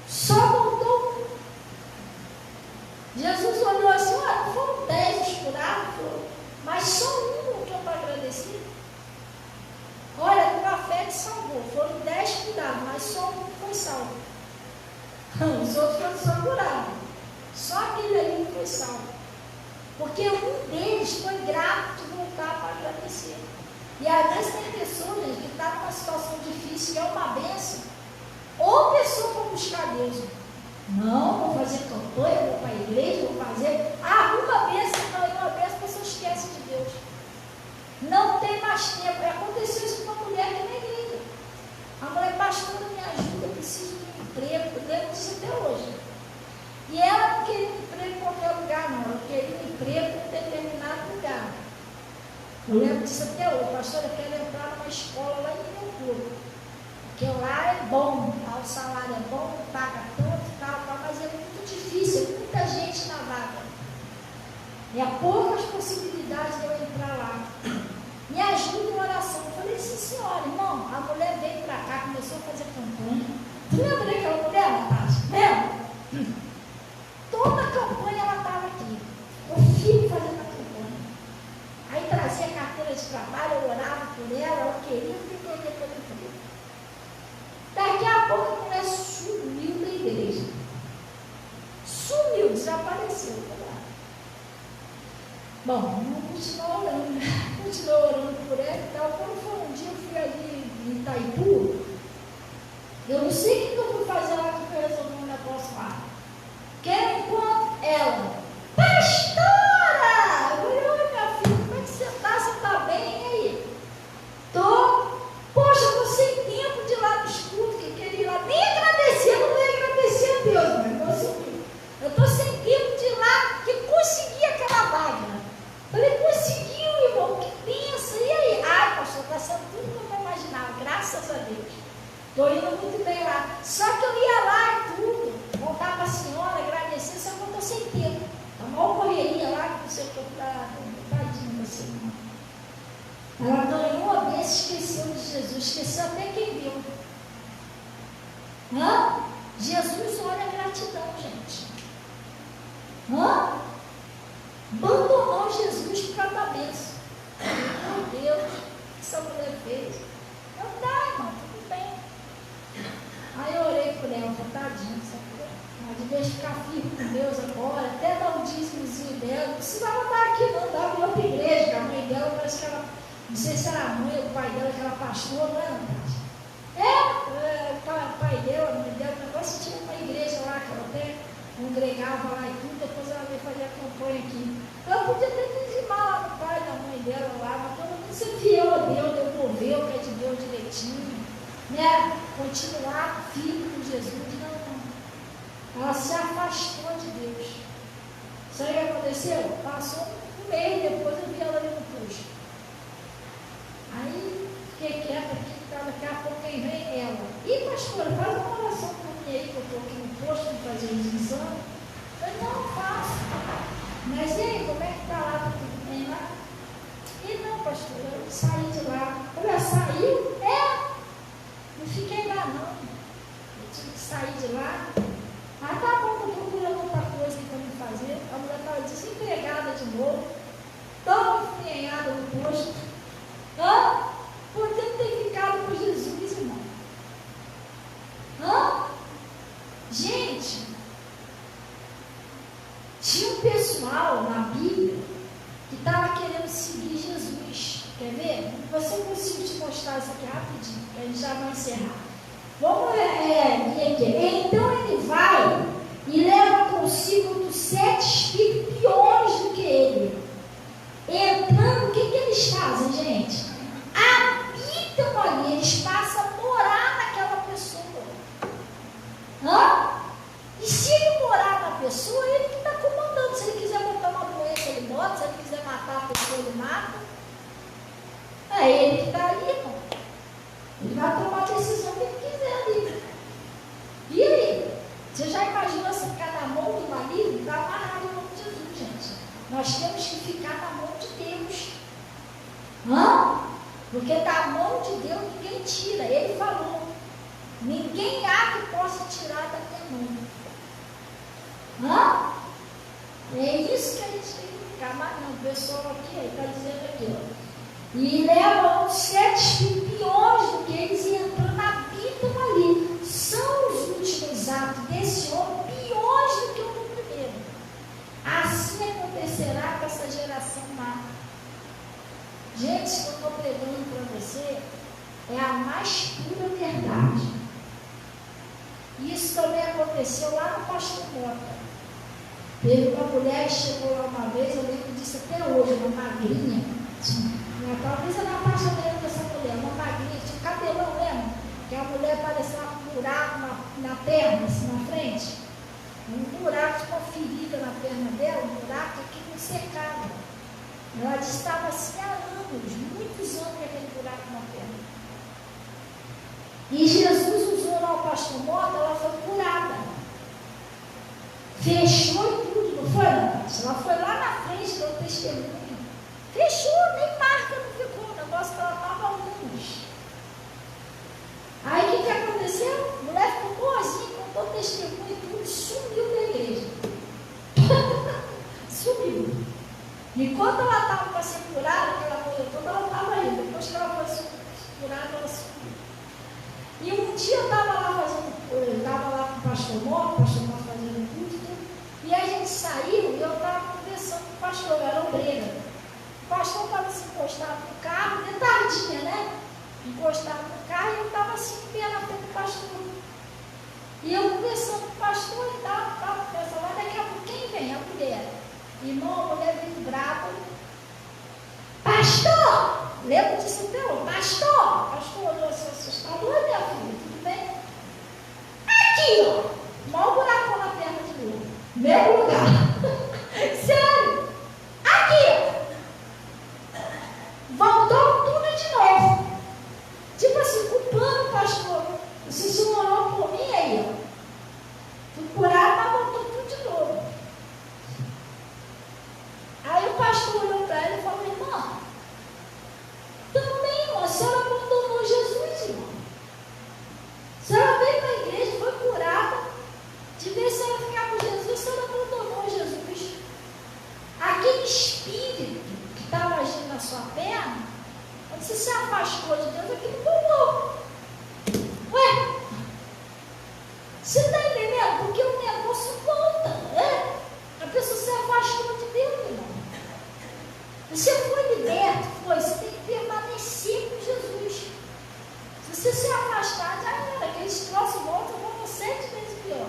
Só voltou um. Jesus olhou assim, olha, não foram 10 os curados, mas só um voltou para agradecer. Olha, a fé te salvou, foram 10 curados, mas só um foi salvo. Os outros foram só curados, só aquele ali que foi salvo. Porque um deles foi grato de voltar para agradecer. E às vezes tem pessoas, gente, que estão numa situação difícil, que é uma bênção. Ou a pessoa vai buscar Deus. Não, vou fazer campanha, vou para a igreja, vou fazer. Uma bênção, não, e uma bênção, a pessoa esquece de Deus. Não tem mais tempo. Aconteceu isso com uma mulher aqui na igreja. A mulher, pastora, me ajuda, eu preciso de um emprego. Eu lembro disso até hoje. E ela não queria um emprego em qualquer lugar, não. Ela queria um emprego em determinado lugar. Eu lembro disso até hoje. Pastora, eu quero entrar numa escola lá em Minhocuba. Porque lá é bom, lá o salário é bom, paga tanto, tal, mas é muito difícil, é muita gente na vaga. E há poucas possibilidades de eu entrar lá. Me ajuda em oração. Eu falei, sim, senhora, irmão. A mulher veio para cá, começou a fazer campanha. Tu lembra daquela mulher, Natália? Lembra? Toda a campanha ela estava aqui. O filho fazendo a campanha. Aí trazia carteira de trabalho, eu orava por ela queria entender pelo emprego. Daqui a pouco a mulher sumiu da igreja. Sumiu, desapareceu. Bom, não continuou orando por ela e tal. Quando foi um dia, eu fui ali em Itaipu. Eu não sei o que eu fui fazer lá, que eu resolvi um negócio lá. Que enquanto ela, pastora! Eu falei, oi minha filha, como é que você está? Você está bem? E aí? Tô. Poxa, eu estou sem tempo de ir lá no estudo, que queria ir lá. Nem agradecer, eu não ia agradecer a Deus, mas eu estou sem tempo de ir lá, que consegui aquela vaga. Falei, conseguiu, irmão, que pensa? E aí? Ai, pastor, está sendo tudo que eu imaginava, graças a Deus. Estou indo muito bem lá. Só que eu ia lá e tudo, voltar para a senhora, agradecer, só que eu estou sem tempo. A maior correria lá, que você está tadinho da senhora. Ela ganhou a bênção, esqueceu de Jesus, esqueceu até quem viu. Jesus olha a gratidão, gente. Abandonou Jesus por causa da bênção. Meu Deus, o que essa mulher fez? Não dá, irmão, tudo bem. Aí eu orei por ela, tadinha, ela devia ficar firme com Deus agora, até dar um dízimozinho dela. Não precisava dar aqui, não, dava em outra igreja, que a mãe dela parece que ela, não sei se era a mãe ou o pai dela, que era pastor, não era, Natália? O pai dela, a mãe dela, o negócio tinha uma igreja lá, que ela até congregava lá e tudo, depois ela veio fazer a campanha aqui. Ela podia até dizimar lá no pai da mãe dela lá, mas pelo menos ser fiel a Deus, devolver o que é de Deus direitinho, né? Continuar firme com Jesus, não. Ela se afastou de Deus. Sabe o que aconteceu? Passou um mês depois, eu vi ela ali no posto. Aí, fiquei quieta aqui, daqui a pouco quem vem ela. E pastora, faz uma oração por mim aí, que eu estou aqui no posto, de fazer exame. Eu falei, não, faço. Mas e aí, como é que está lá? Tudo bem lá? E não, pastora, eu saí de lá. Eu falei, saiu? Não fiquei lá não. Eu tive que sair de lá. Ah, tá bom, estou procurando outra coisa para me fazer. A mulher estava desempregada de novo. Tão enfienhada no posto. Podendo ter ficado com Jesus, irmão. Gente, tinha um pessoal na Bíblia que estava querendo seguir Jesus. Quer ver? Você consigo te mostrar isso aqui rapidinho, que a gente já vai encerrar. Vamos ver aqui. Então ele vai e leva consigo outros 7 espíritos piores do que ele. Entrando, o que eles fazem, gente? Habitam ali, eles passam a morar naquela pessoa. E se ele morar na pessoa, ele que está comandando. Se ele quiser botar uma doença, ele bota. Se ele quiser matar a pessoa, ele mata. É ele que está ali, irmão. Ele vai tomar a decisão que ele quiser ali. E aí? Você já imaginou se ficar na mão do maligno? Está amarrado em nome de Jesus, gente. Nós temos que ficar na mão de Deus. Porque da mão de Deus ninguém tira. Ele falou. Ninguém há que possa tirar da minha mão. É isso que a gente tem que ficar. Mas não, o pessoal aqui está dizendo aqui, ó. E levam os 7 espíritos piores do que eles e entrando, habitam ali. São os últimos atos desse homem piores do que o do primeiro. Assim acontecerá com essa geração má. Gente, que eu estou pregando para você é a mais pura verdade. Isso também aconteceu lá no Pastor Mota. Teve uma mulher que chegou lá uma vez, eu lembro disso até hoje, uma magrinha. Talvez era a faixa mesmo dessa mulher, uma magrinha, tinha um cabelão mesmo, que a mulher parecia um buraco na perna, assim, na frente. Um buraco, tipo uma ferida na perna dela, um buraco que não secava. Ela estava assim há anos, muitos anos com aquele buraco na perna. E Jesus usou lá o Pastor Mota, ela foi curada. Fechou e tudo, não foi, Natália? Ela foi lá na frente, deu testemunho. Fechou, nem marca não ficou, o negócio que ela estava anos. Aí o que aconteceu? A mulher ficou boazinha, contou testemunho e tudo, sumiu da igreja. Sumiu. Enquanto ela estava para ser curada, aquela coisa toda, ela estava aí. Depois que ela foi curada, ela sumiu. E um dia eu estava lá com o pastor Mota fazendo culto, e a gente saiu e eu estava conversando com o pastor, era obreira. O pastor estava se encostado no carro, de tardinha, né? Encostado no carro, e eu estava assim, em pé na frente do pastor. E eu conversando com o pastor e tal, conversando lá, daqui a pouco, quem vem? A mulher. Irmão, a mulher veio brava. Pastor! Lembra disso até hoje? Pastor! O pastor olhou assim, assustado. Oi, minha filha, tudo bem? Aqui, ó. Mal buracão na perna de novo. Mesmo lugar. Sério. Aqui, ó. Voltou tudo de novo. Tipo assim, culpando o pastor. Você se orou por mim aí, ó. Fui curado, mas voltou tudo de novo. Aí o pastor olhou para ela e falou: irmã, também, irmã, a senhora abandonou Jesus, irmã. A senhora veio para a igreja, foi curada. De vez se ela ficar com Jesus, a senhora abandonou Jesus. Aquele espírito que estava agindo na sua perna, quando você se afastou de Deus, aquilo voltou. Ué, você está entendendo? Porque o negócio volta, né? A pessoa se afastou de Deus, irmão. Você foi liberto, você tem que permanecer com Jesus. Se você se afastar, já era. Aqueles troços voltam, vão 7 vezes pior.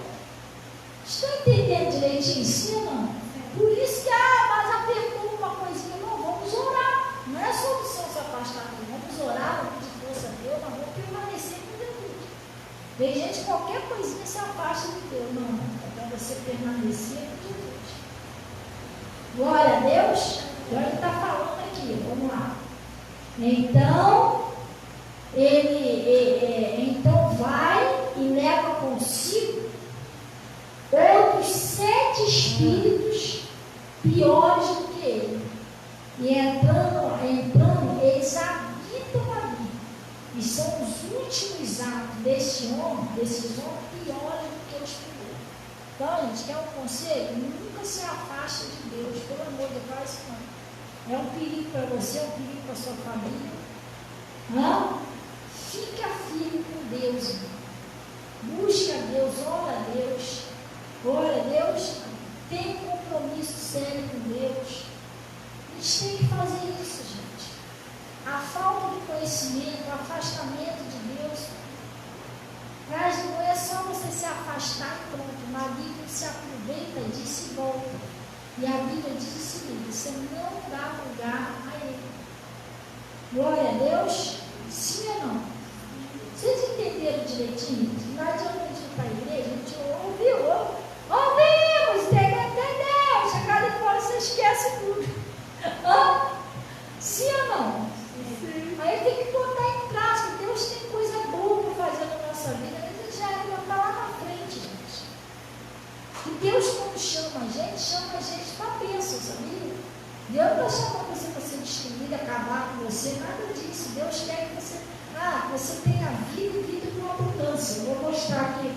Estão entendendo direitinho? Sim, não? Por isso que, mas apertou uma coisinha. Não, vamos orar. Não é solução se afastar. Vamos orar, vamos pedir força a Deus, mas vamos permanecer com Jesus. Tem gente, qualquer coisinha se afasta de Deus. Não, é para você permanecer com Jesus. Glória a Deus. Agora ele está falando aqui, vamos lá. Então, então vai e leva consigo outros 7 espíritos piores do que ele. E entrando, eles habitam ali. E são os últimos atos desses homens piores do que os primeiros. Então, gente, quer um conselho? Nunca se afaste de Deus, pelo amor de Deus, faz isso não. É um perigo para você, é um perigo para a sua família. Não? Fica firme com Deus, irmão. Busca a Deus, ora a Deus. Ora a Deus, tem um compromisso sério com Deus. A gente tem que fazer isso, gente. A falta de conhecimento, o afastamento de Deus, não é só você se afastar e pronto. O maligno se aproveita disso e volta. E a Bíblia diz o seguinte: você não dá lugar a ele. Glória a Deus. Sim ou não? Vocês entenderam direitinho? Não adianta a gente ir para a igreja, a gente ouvimos, entendeu? Chegar de fora, você esquece tudo. Sim ou não? Sim. Aí tem que botar em prática. Deus tem coisa boa para fazer na nossa vida. A gente já está lá na frente, gente. E Deus, quando chama a gente para a bênção, sabia? Deus não chama você para ser destruído, acabar com você, nada disso. Deus quer que você tenha vida e vida com abundância. Eu vou mostrar aqui,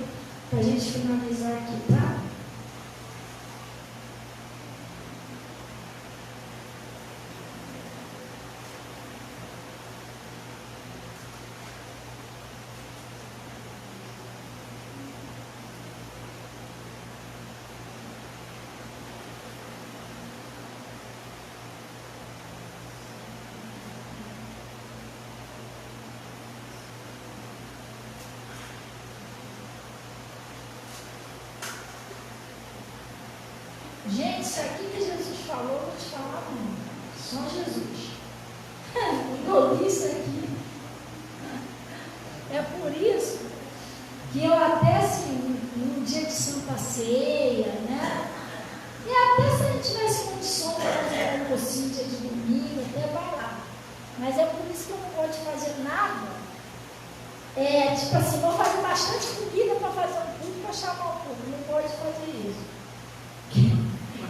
para a gente finalizar aqui, tá? isso aqui que Jesus falou, vou te falar não. Só Jesus. Engoli isso aqui. É por isso que eu até assim, num dia de Santa Ceia, né? E até se a gente tivesse condições de fazer um almocinho dia de domingo, até vai lá. Mas é por isso que eu não gosto de fazer nada. Tipo assim, vou fazer bastante comida para fazer um culto, para chamar o povo. Não pode fazer isso.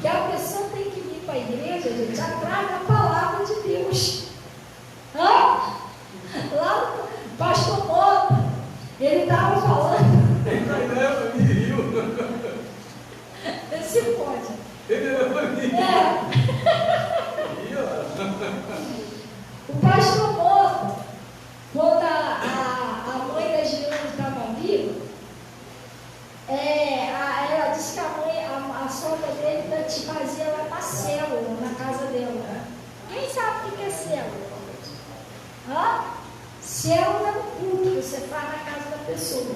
Que a pessoa tem que vir para a igreja, gente, atrás da palavra de Deus. Lá o pastor Mota, ele estava falando. Esse pode. O pastor Mota, quando a mãe da Giana estava viva, ela disse que a sogra dele fazia ela na célula, na casa dela. Quem sabe o que é célula? Célula é um culto que você faz na casa da pessoa.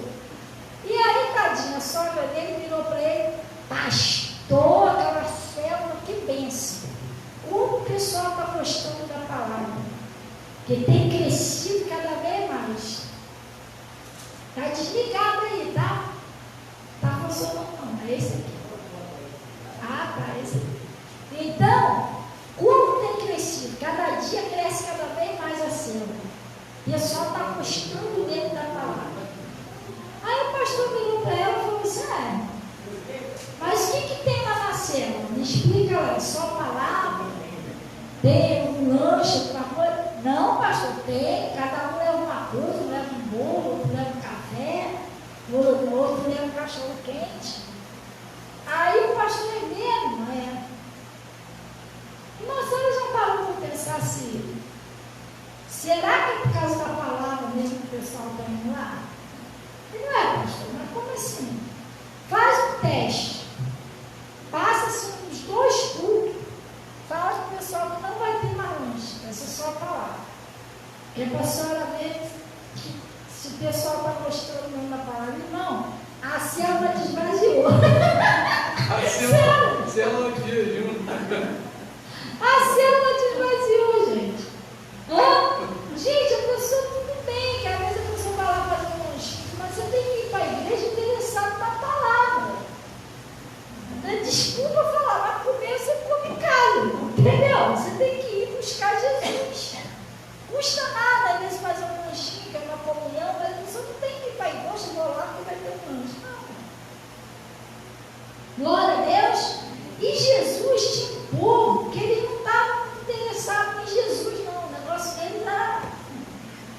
E aí, tadinha, a sogra dele virou para ele: pastor, aquela célula, que bênção. Como o pessoal está gostando da palavra? Porque tem crescido cada vez mais. Está desligado aí, tá? Está funcionando não, é esse aqui. Tá, esse aqui. Então, como tem crescido? Cada dia cresce cada vez mais a célula. O pessoal está gostando dentro da palavra. Aí o pastor virou para ela e falou assim: mas o que tem lá na célula? Me explica lá, só palavra? Tem um lanche, outra coisa? Não, pastor, tem. Cada um leva uma coisa, um leva um bolo, outro leva um café, outro leva um cachorro quente. Aí o pastor é mesmo, E nós já paramos para pensar assim: será que é por causa da palavra mesmo que o pessoal está indo lá? E não é, pastor, mas como assim? Faz um teste. Passa-se uns 2 cultos. Fala para o pessoal que não vai ter mais lanche, vai ser só a palavra. Porque para a senhora ver se o pessoal está gostando mesmo da palavra. Irmão, a célula desvaziou. A célula de jejum. A célula desvaziou, gente. Gente, a pessoa tudo bem, que às vezes a pessoa vai lá fazer um lanchinho, mas você tem que ir para a igreja interessado na palavra. Desculpa falar, mas comer você come em casa, entendeu? Você tem que ir buscar Jesus. Custa nada, às vezes, fazer um lanchinho, que é uma comunhão, mas você não tem que ir para a igreja, vou lá que vai ter um lanche. Não. Glória a Deus. E Jesus tinha um povo que ele não estava interessado em Jesus, não. O negócio dele era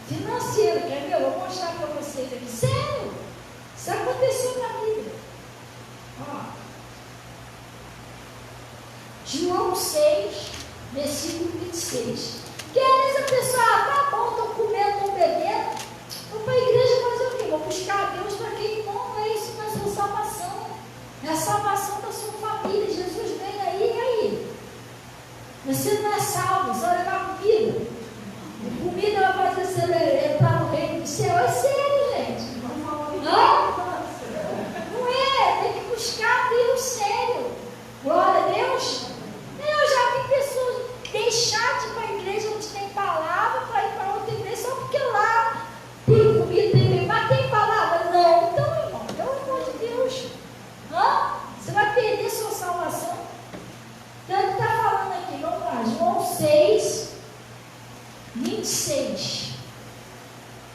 financeiro. Quer ver? Eu vou mostrar para vocês aqui. Sério, isso aconteceu na Bíblia. João 6, versículo 26. Que às vezes a pessoa, tá bom, estou comendo, estou bebendo, vou para a igreja fazer o quê? Vou buscar a Deus para quem não é isso, mas é salvação. É a salvação da sua família. Jesus vem aí, e aí? Você não é salvo, você vai levar comida. E comida vai fazer você entrar no reino do céu. É sério, gente. Não é, tem que buscar Deus sério. Glória a Deus. Eu já vi pessoas deixar de ir para a igreja onde tem palavra para ir para outra igreja só porque lá tem comida, tem bebida, mas tem palavra. Não, então, irmão, pelo amor de Deus. Você vai perder sua salvação. Tanto está falando aqui, vamos lá, João 6, 26.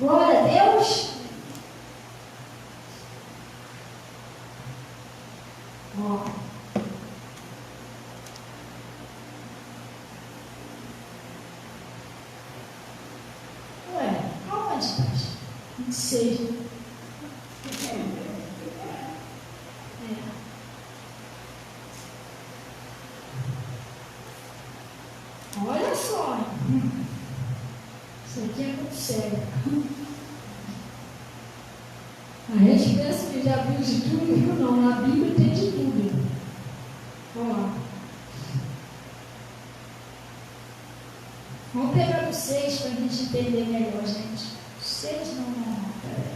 Glória a Deus. Aonde está? 26. Olha só. Isso aqui é muito sério. A gente pensa que já viu de tudo, não. Na Bíblia tem de tudo. Vamos lá. Vamos pegar o 6 para a gente entender melhor, gente. 6 não. Peraí.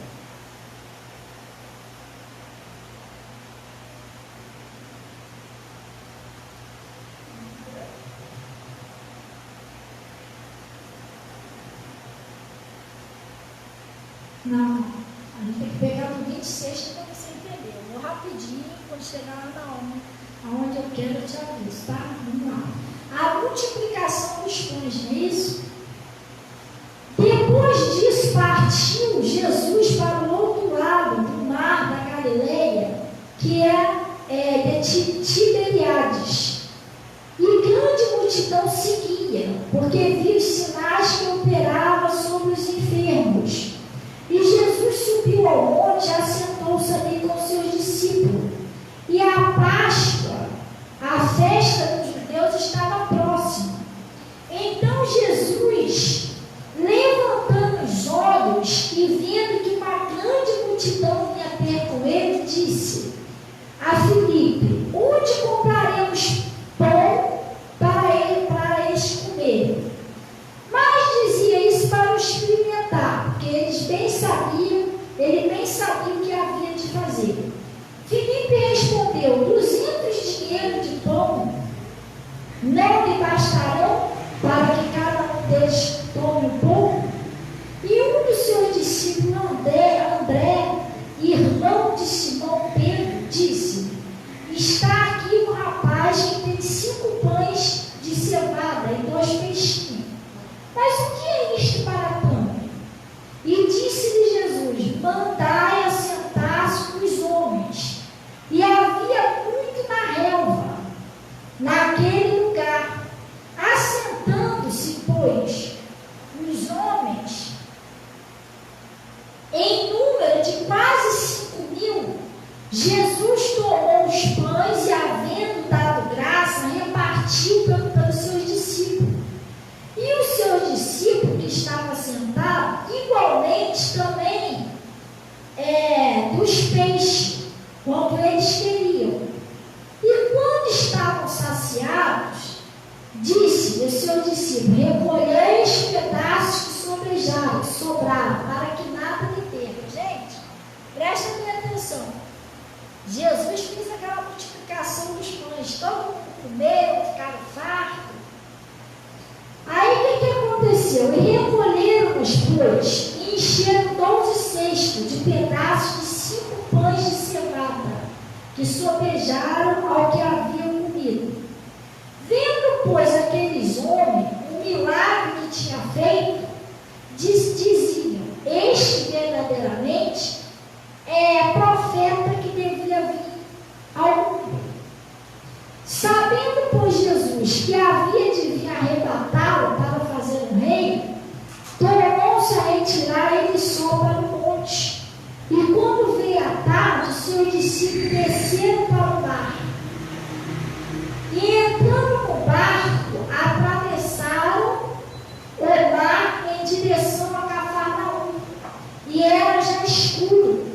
Não, a gente tem que pegar no 26 para você entender. Eu vou rapidinho, quando chegar aonde eu quero, eu te aviso, tá? Vamos lá. A multiplicação dos pães, não é isso? Depois disso, partiu Jesus para o outro lado do mar da Galileia, que é de Tiberíades. E grande multidão seguia, porque via os sinais que operava sobre os enfermos. E Jesus subiu ao monte e assentou-se ali com seus discípulos. E a Páscoa, a festa dos judeus, estava próxima. Então Jesus, levantando os olhos e vendo que uma grande multidão vinha ter com ele, disse a Filipe: onde compraremos pão para eles comerem? Mas dizia isso para experimentar, porque ele bem sabia o que havia de fazer. Filipe respondeu: 200 dinheiros de pão não lhe bastarão para que cada um deles tome um pouco? E um dos seus discípulos, André, irmão de Simão Pedro, disse: está aqui um rapaz que tem 5 pães de cevada e 2 peixinhos. Mas o que é isto para tanto? E disse-lhe Jesus: mandai assentar-se os homens. E havia muito na relva, naquele lugar. Assentando-se, pois, os homens, em número de quase 5.000, Jesus tomou os pães e, havendo dado graça, repartiu pelos seus discípulos. E os seus discípulos que estavam sentados, igualmente também dos peixes, quanto eles queriam. E quando estavam saciados, disse ao seu discípulo: recolhei os pedaços que sobraram, para que nada lhe perca. Gente, presta bem atenção. Jesus fez aquela multiplicação dos pães, todo mundo comeu, ficaram fartos. Aí o que aconteceu? E recolheram-nos, pois, e encheram 12 cestos de pedaços de 5 pães de cevada, que sobejaram ao que haviam comido. Vendo, pois, aqueles homens o milagre que tinha feito, diziam: este verdadeiramente é profeta que devia vir ao mundo. Sabendo, pois, Jesus que havia de vir arrebatá-lo para fazer um rei, tornou-se a retirar ele só para o monte. E quando veio a tarde, seus discípulos desceram para o mar. E entrando no barco, atravessaram o mar em direção a Cafarnaum. E era já escuro.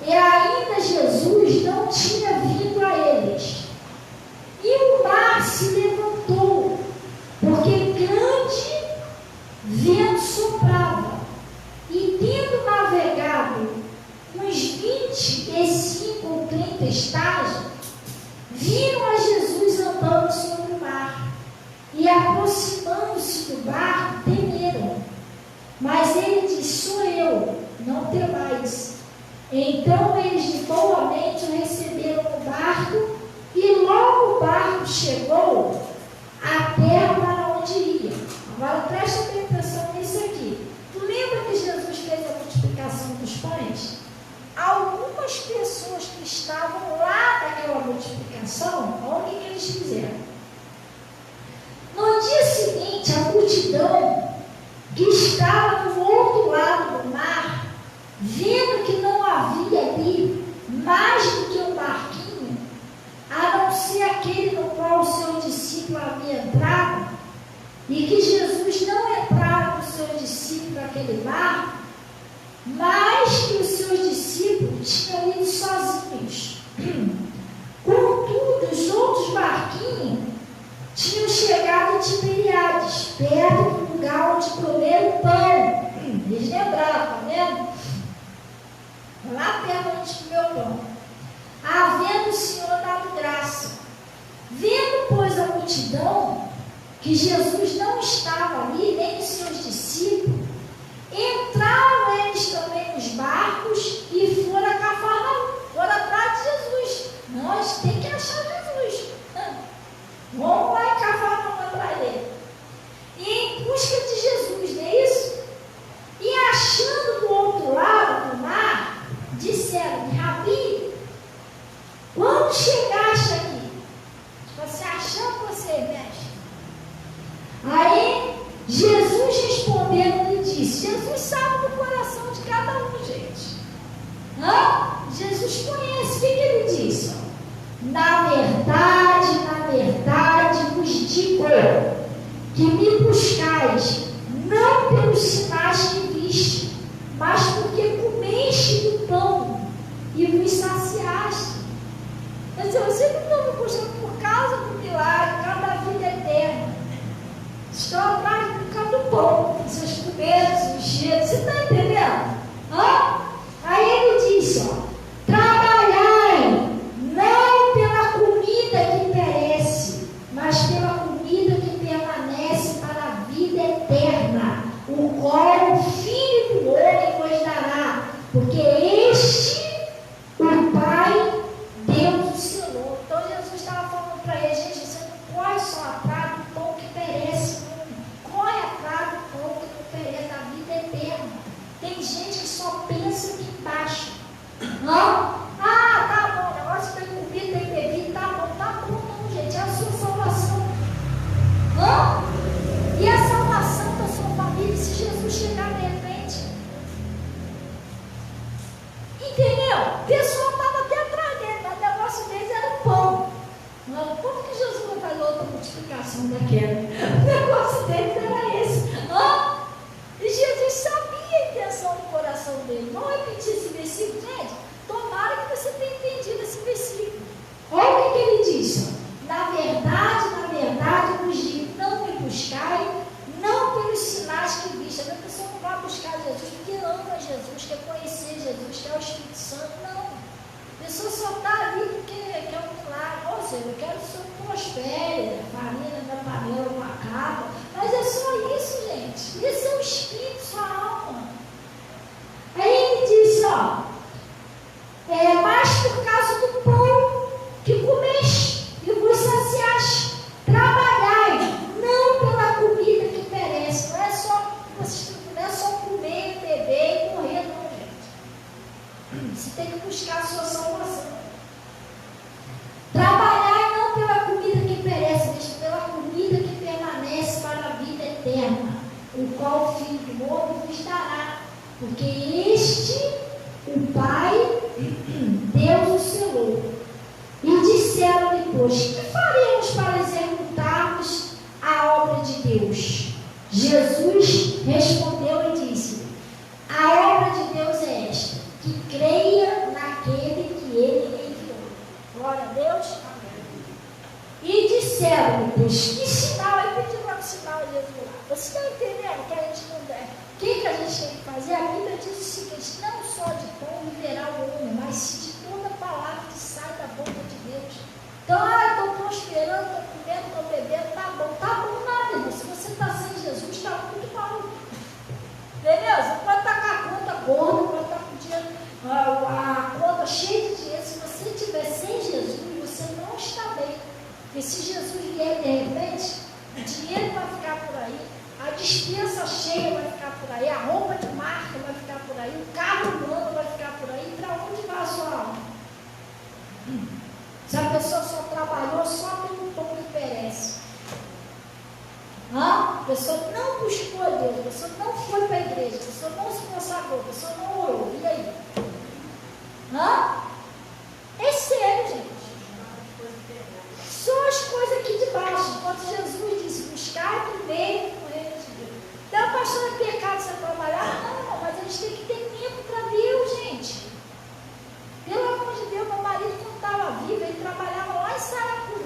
E ainda Jesus não tinha vindo a eles. E o mar se levantou, porque grande vento soprava. E tendo navegado uns 25 ou 30 estágios, viram a Jesus andando sobre o mar. E aproximando-se do barco, temeram. Mas ele disse: sou eu, não temais. Então eles de boa mente o receberam no barco, e logo o barco chegou à terra para onde ia. Agora presta bem atenção nisso aqui. Tu lembra que Jesus fez a multiplicação dos pães? Algumas pessoas que estavam lá naquela multiplicação, olha o que eles fizeram. No dia seguinte, a multidão que estava do outro lado do mar, vendo que não havia ali mais do que um barquinho, a não ser aquele no qual o seu discípulo havia entrado, e que Jesus não entrara com o seu discípulo naquele barco, mas que os seus discípulos tinham ido sozinhos. Contudo, os outros barquinhos tinham chegado em Tiberíades, perto do lugar onde comeram pão. Eles lembraram, tá vendo? Lá perto onde comeu pão. Havendo o Senhor dado graça. Vendo, pois, a multidão, que Jesus não estava ali, nem os seus discípulos, entraram eles também Nós temos que achar Jesus. Vamos lá em Cafarnaum atrás dele. E em busca de Jesus, não é isso? E achando do outro lado do mar, disseram: Rabi, quando chegaste aqui? Tipo assim, achando você, mestre. Aí Jesus respondendo lhe disse: Jesus sabe do coração de cada um, gente. Jesus conhece. O que ele disse? Na verdade vos digo que me buscais não pelos sinais que viste, mas porque comeste do pão e vos saciaste. Quer dizer, vocês não estão me buscando por causa do milagre, por causa da vida eterna. Estão atrás por causa do pão, vocês comeram, se encheram. Você está entendendo? Aí ele disse: trabalhai não pela comida que perece, mas pela comida que permanece para a vida eterna, o qual o Filho do Homem vos dará, porque este o Pai Deus o selou. Então Jesus estava falando para ele: gente, você não pode só atrás do pão que perece, não corre atrás do pão que não perece, da vida eterna. Tem gente que só pensa aqui embaixo. Tá bom, o negócio tem comida, tem bebida, tá bom, não, gente, é a sua salvação. E a salvação da sua família, se Jesus chegar de repente. Entendeu? O pessoal estava até atrás dele, mas o negócio deles era o pão. Como que Jesus vai fazer outra multiplicação daquela? O negócio deles era esse. E Jesus sabia a intenção do coração dele. Não repetir esse versículo, gente. Tomara que você tenha entendido esse versículo. Olha o que ele disse: na verdade vos digo, não me buscai, não pelos sinais que viste. A pessoa não vai buscar Jesus porque ama Jesus, quer conhecer Jesus, quer o Espírito Santo. Não. A pessoa só está ali porque quer um milagre. Ou seja, eu quero que o Senhor prospere, a família da panela não acaba. Mas é só isso, gente. Esse é o Espírito, sua alma. Aí ele disse: mas por causa do pão que comeste e vos saciaste, trabalhai, não pela comida que perece. Não é só comer, beber e morrer, não, gente. Você tem que buscar a sua salvação. Trabalhai não pela comida que perece, mas pela comida que permanece para a vida eterna, o qual o Filho do Homem vos dará, porque este o Pai Deus o selou. E disseram depois: que faremos para executarmos a obra de Deus? Jesus respondeu e disse: a obra de Deus é esta, que creia naquele que ele enviou. Glória a Deus. E disseram depois: que sinal? Aí pediram um sinal a Jesus lá. Você está entendendo que a gente não deve? O que a gente tem que fazer? A Bíblia diz o seguinte: não só de pão viverá o homem, mas de toda palavra que sai da boca de Deus. Então, estou prosperando, estou comendo, estou bebendo, tá bom nada, irmão. Se você está sem Jesus, está muito mal. Entendeu? Você pode estar com a conta gorda, pode estar com o dinheiro, a conta cheia de dinheiro. Se você estiver sem Jesus, você não está bem. Porque se Jesus vier de repente, o dinheiro vai ficar por aí, a despensa cheia vai ficar por aí, a roupa de marca vai ficar por aí, o carro humano vai ficar por aí. Para onde vai a sua alma? Se a pessoa só trabalhou só pelo pão que perece. A pessoa não buscou a Deus, a pessoa não foi para a igreja, a pessoa não se consagrou, a pessoa não orou. E aí? É sério, gente. Só as coisas aqui de baixo. Quando Jesus disse: buscar primeiro o reino de Deus. Então, pastor, é pecado você trabalhar? Não, mas a gente tem que ter tempo para Deus, gente. Pelo amor de Deus, meu marido, quando estava vivo, ele trabalhava lá em Saracuruna.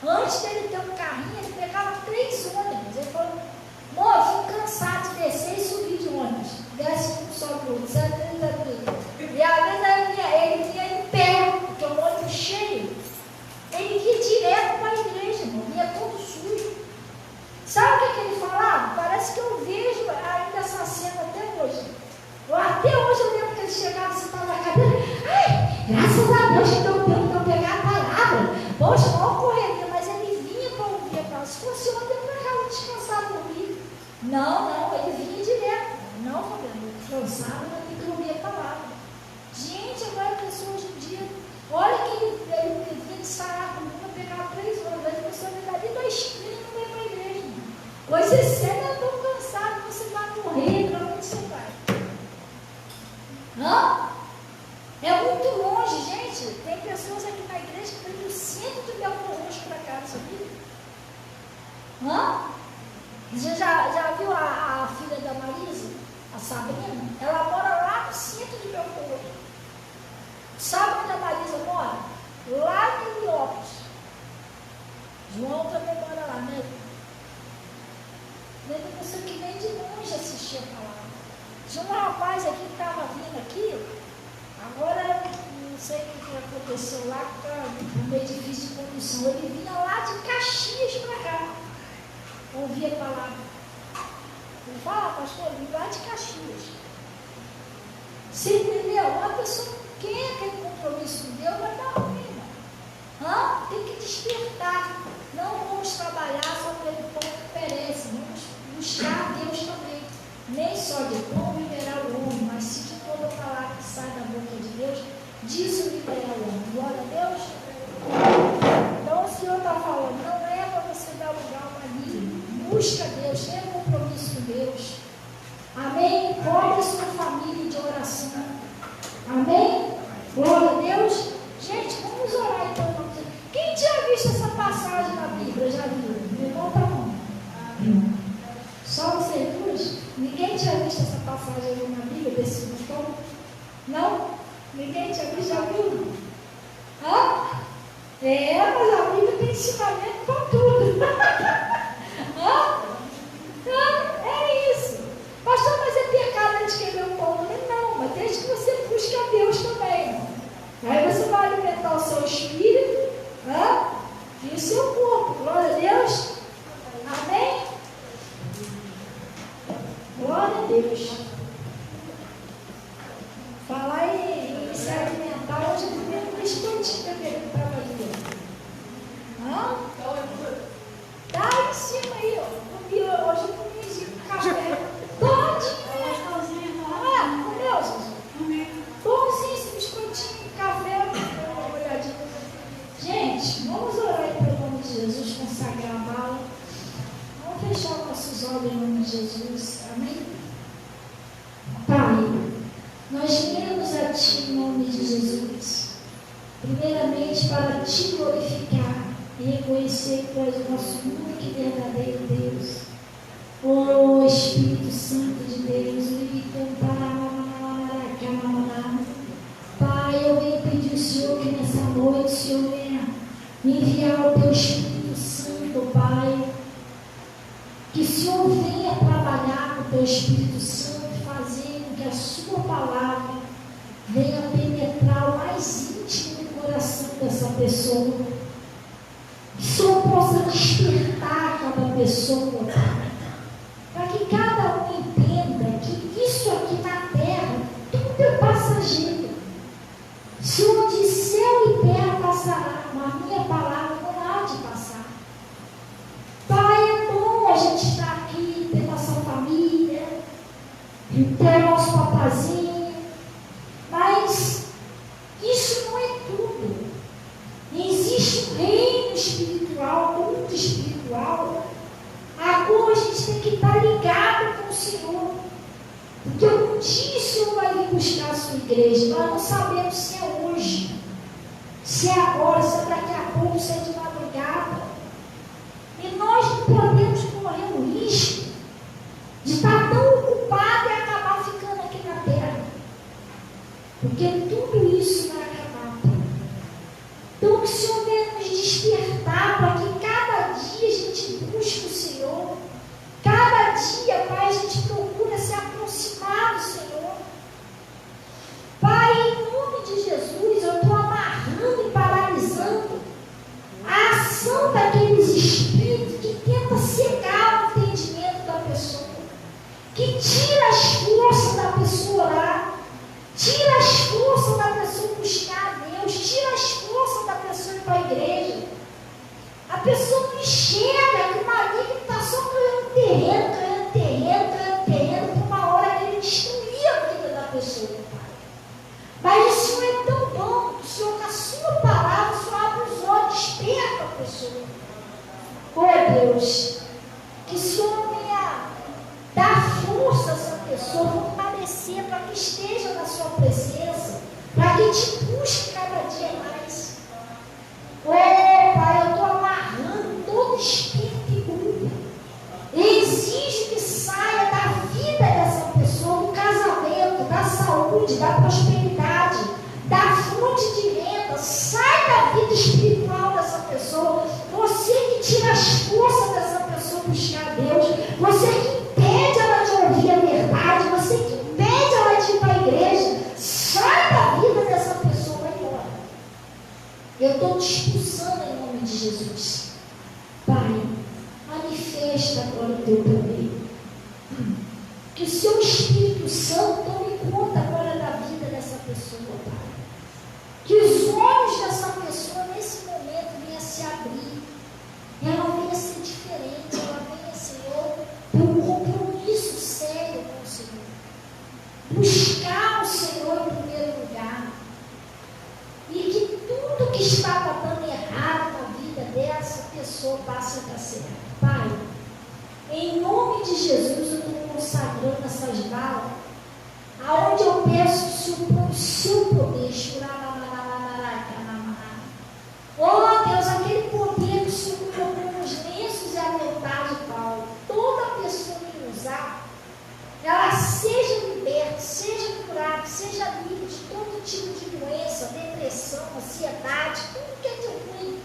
Antes dele ter um carrinho, ele pegava 3 ônibus. Ele falou: amor, fico cansado de descer e subir de ônibus. Desce um, sobe o outro, e às vezes ele ia em pé, porque o ônibus cheio. Ele ia direto para a igreja, irmão, ia todo sujo. Sabe o que ele falava? Parece que eu vejo ainda essa cena até hoje. Até hoje eu lembro que ele chegava, sentado na cadeira. Ai, graças a Deus que Poxa, mal correria, mas ele vinha para ouvir a palavra. Se fosse ontem, eu ficava descansado por mim. Não, ele vinha direto. Não, Fabiano, cansado, mas tem que ouvir a palavra. Gente, agora a pessoa hoje em dia, olha que ele vinha de sarar comigo, pegava 3 horas, a pessoa me dá ali 2 quilos e não vem para a igreja. Coisa séria, eu estou cansado, você vai correr, para onde você vai? Hã? É muito longe, gente. Tem pessoas aqui na igreja que vêm do centro de Belfor Roxo para cá, sabia? Hã? Você já viu a filha da Marisa, a Sabrina? Ela mora lá no centro de Belfor Roxo. Sabe onde a Marisa mora? Lá em Heliópolis. João também mora lá, né? Tem pessoa que vem de longe assistir a palavra. Tinha um rapaz aqui que estava vindo aqui, agora não sei o que aconteceu lá, que está meio difícil de condução. Ele vinha lá de Caxias para cá, ouvia a palavra. Ele fala, pastor, ele vem lá de Caxias. Você entendeu? Uma pessoa que quer aquele compromisso com Deus, vai dar ruim, irmão. Tem que despertar. Não vamos trabalhar só pelo pão que perece, vamos buscar Deus também. Nem só de pão viverá o homem, mas se de toda palavra que sai da boca de Deus, disso viverá o homem. Glória a Deus. Então o Senhor está falando, não é para você dar lugar ao maligno. Busca Deus, tenha compromisso com Deus. Amém? Cobre sua família de oração. Amém? Glória a Deus. Gente, vamos orar então. Quem tinha visto essa passagem na Bíblia? Já viu? Levanta a mão. Só vocês duas? Ninguém tinha visto essa passagem na Bíblia desse botão? Não? Ninguém tinha visto? Já viu? Mas a Bíblia tem ensinamento para tudo. É isso. Pastor, mas é pecado a gente querer o pão? Não, mas desde que você busque a Deus também. Aí você vai alimentar o seu espírito e o seu corpo. Glória a Deus. Amém? Glória a Deus. Falar em se alimentar, hoje eu comi um biscoitinho que eu estava ali. Tá aí em cima aí, ó. Comi, hoje eu comi café. Todinho. Comeu, Jesus? Pãozinho, esse biscoitinho, café. Dá uma olhadinha. Gente, vamos orar em nome de Jesus, consagrar a bala. Vamos fechar nossos olhos em nome de Jesus. Amém? Pai, nós viemos a Ti em nome de Jesus. Primeiramente para Te glorificar e reconhecer que Tu és o nosso único e verdadeiro Deus. Oh Espírito Santo de Deus, Pai, eu venho pedir ao Senhor que nessa noite o Senhor venha enviar o Teu Espírito Santo, Pai. Que o Senhor venha trabalhar com o Teu Espírito Santo, fazer com que a Sua palavra venha penetrar o mais íntimo do coração dessa pessoa. Que o Senhor possa despertar cada pessoa, para que cada um entenda que isso aqui na terra, tudo é passageiro. Se onde céu e terra passará, mas a minha palavra não há de passar. Pai, é bom a gente estar aqui, ter nossa família, ter nosso papazinho, mas isso não é tudo. Existe um reino espiritual, mundo espiritual, a qual a gente tem que estar ligado com o Senhor. Porque um dia o Senhor vai vir buscar a sua igreja. Nós não sabemos se é hoje, se é agora, se é daqui a pouco, se é de madrugada. E nós não podemos correr o risco de estar tão ocupado e acabar ficando aqui na terra. Porque tudo isso vai acabar. Então que o Senhor venha nos despertar para que cada dia a gente busque o Senhor. Cada dia, Pai, a gente procura se aproximar do Senhor. Pai, em nome de Jesus, eu estou amarrando e paralisando a ação daqueles espíritos que tentam cegar o entendimento da pessoa, que tira as forças da pessoa orar, tira as forças da pessoa buscar a Deus, tira as forças da pessoa ir para a igreja. pessoa não enxerga que o maligno está só ganhando terreno, por uma hora que ele destruir a vida da pessoa, Pai. Mas o Senhor é tão bom, que o Senhor, com a sua palavra, o Senhor abre os olhos, desperta a pessoa. Oh Deus, que o Senhor venha dar força a essa pessoa, fortalecer para que esteja na sua presença, para que te busque cada dia mais. Oh Pai, eu estou amarrando todo espírito imundo. Exige que saia da vida dessa pessoa, do casamento, da saúde, da prosperidade, da fonte de renda. Sai da vida espiritual dessa pessoa. Você que tira as forças dessa pessoa buscar Deus. Você que impede ela de ouvir a verdade. Você que impede ela de ir para a igreja. Sai da vida dessa pessoa, vai embora. Eu estou te expulsando em nome de Jesus. Pai, manifesta agora o teu poder. Que o seu Espírito Santo tome conta agora da vida dessa pessoa, Pai. Que os olhos dessa pessoa nesse momento venham se abrir. Ela venha ser diferente. Ela venha, Senhor, ter um compromisso sério com o Senhor. Buscar o Senhor em primeiro lugar. E que tudo que estava dando errado na vida dessa pessoa passe a dar certo. Pai, em nome de Jesus, eu estou consagrando essas balas, aonde eu peço o seu poder, oh Deus, aquele poder que o Senhor colocou nos lenços e aventais de Paulo, toda pessoa que usar, ela seja liberta, seja curada, seja livre de todo tipo de doença, depressão, ansiedade, tudo que é de ruim.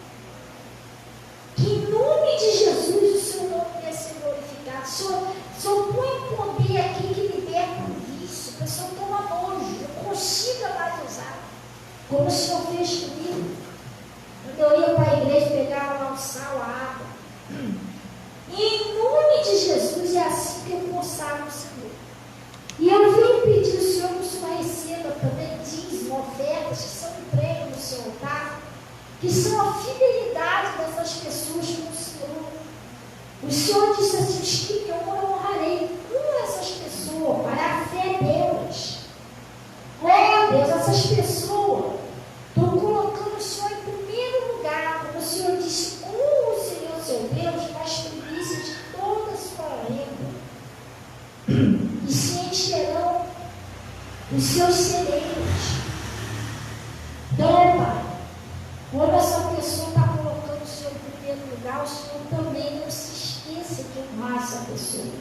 Que em nome de Jesus o seu nome venha ser glorificado. Senhor, põe poder aqui que liberta o vício. A pessoa toma nojo, não consiga mais usar. Como o Senhor fez comigo. Quando eu ia para a igreja, pegava lá o sal, a água. E em nome de Jesus é assim que eu consagro o Senhor. E eu venho pedir ao Senhor que o Senhor receba também dízimo, ofertas que são entregues no seu altar, que são a fidelidade dessas pessoas com o Senhor. O Senhor disse assim: os que me honram, eu honrarei. Com essas pessoas, Pai, a fé delas. Oh Deus, essas pessoas estão colocando o Senhor em primeiro lugar. Como o Senhor disse, o Senhor seu Deus faz primícia de toda a sua lembra. E se encherão os seus celeiros. Então, Pai, quando essa pessoa está colocando o Senhor em primeiro lugar, o Senhor também não se esqueça de honrar essa pessoa.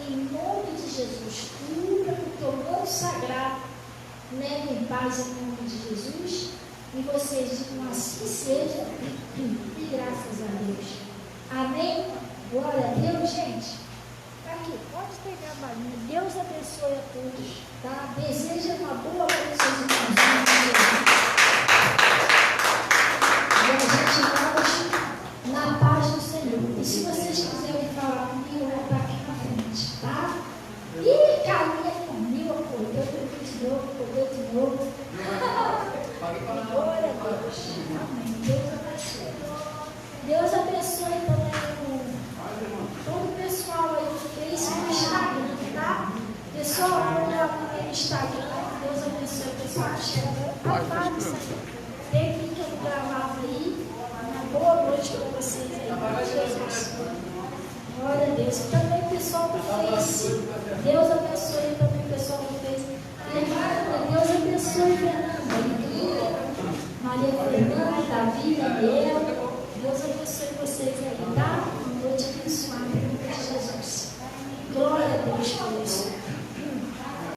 Em nome de Jesus, cubra com o teu nome sagrado, leve em paz em nome de Jesus, e vocês digam assim seja, e graças a Deus. Amém? Glória a Deus, gente. Aqui, pode pegar a balinha. Deus abençoe a todos, tá? Deseja uma boa para os seus irmãos. E a gente vai na paz do Senhor. E se vocês quiserem falar comigo, eu vou estar aqui na frente, tá? E caminha comigo, acordou de novo. Glória a Deus. Amém. Deus abençoe. Deus abençoe também todo o pessoal aí do Face, no Instagram, tá? Pessoal, no Instagram, Deus abençoe o pessoal que chega. Apaga isso aí. Tem link eu gravava aí. Uma boa noite para vocês aí. Jesus. Glória a Deus. E também o pessoal do Face. Deus abençoe também o pessoal do Face. Deus abençoe Fernanda, Maria Fernanda, Davi, Daniel. Deus abençoe vocês aí, tá? Noite abençoada em nome de Jesus. Glória a Deus por isso.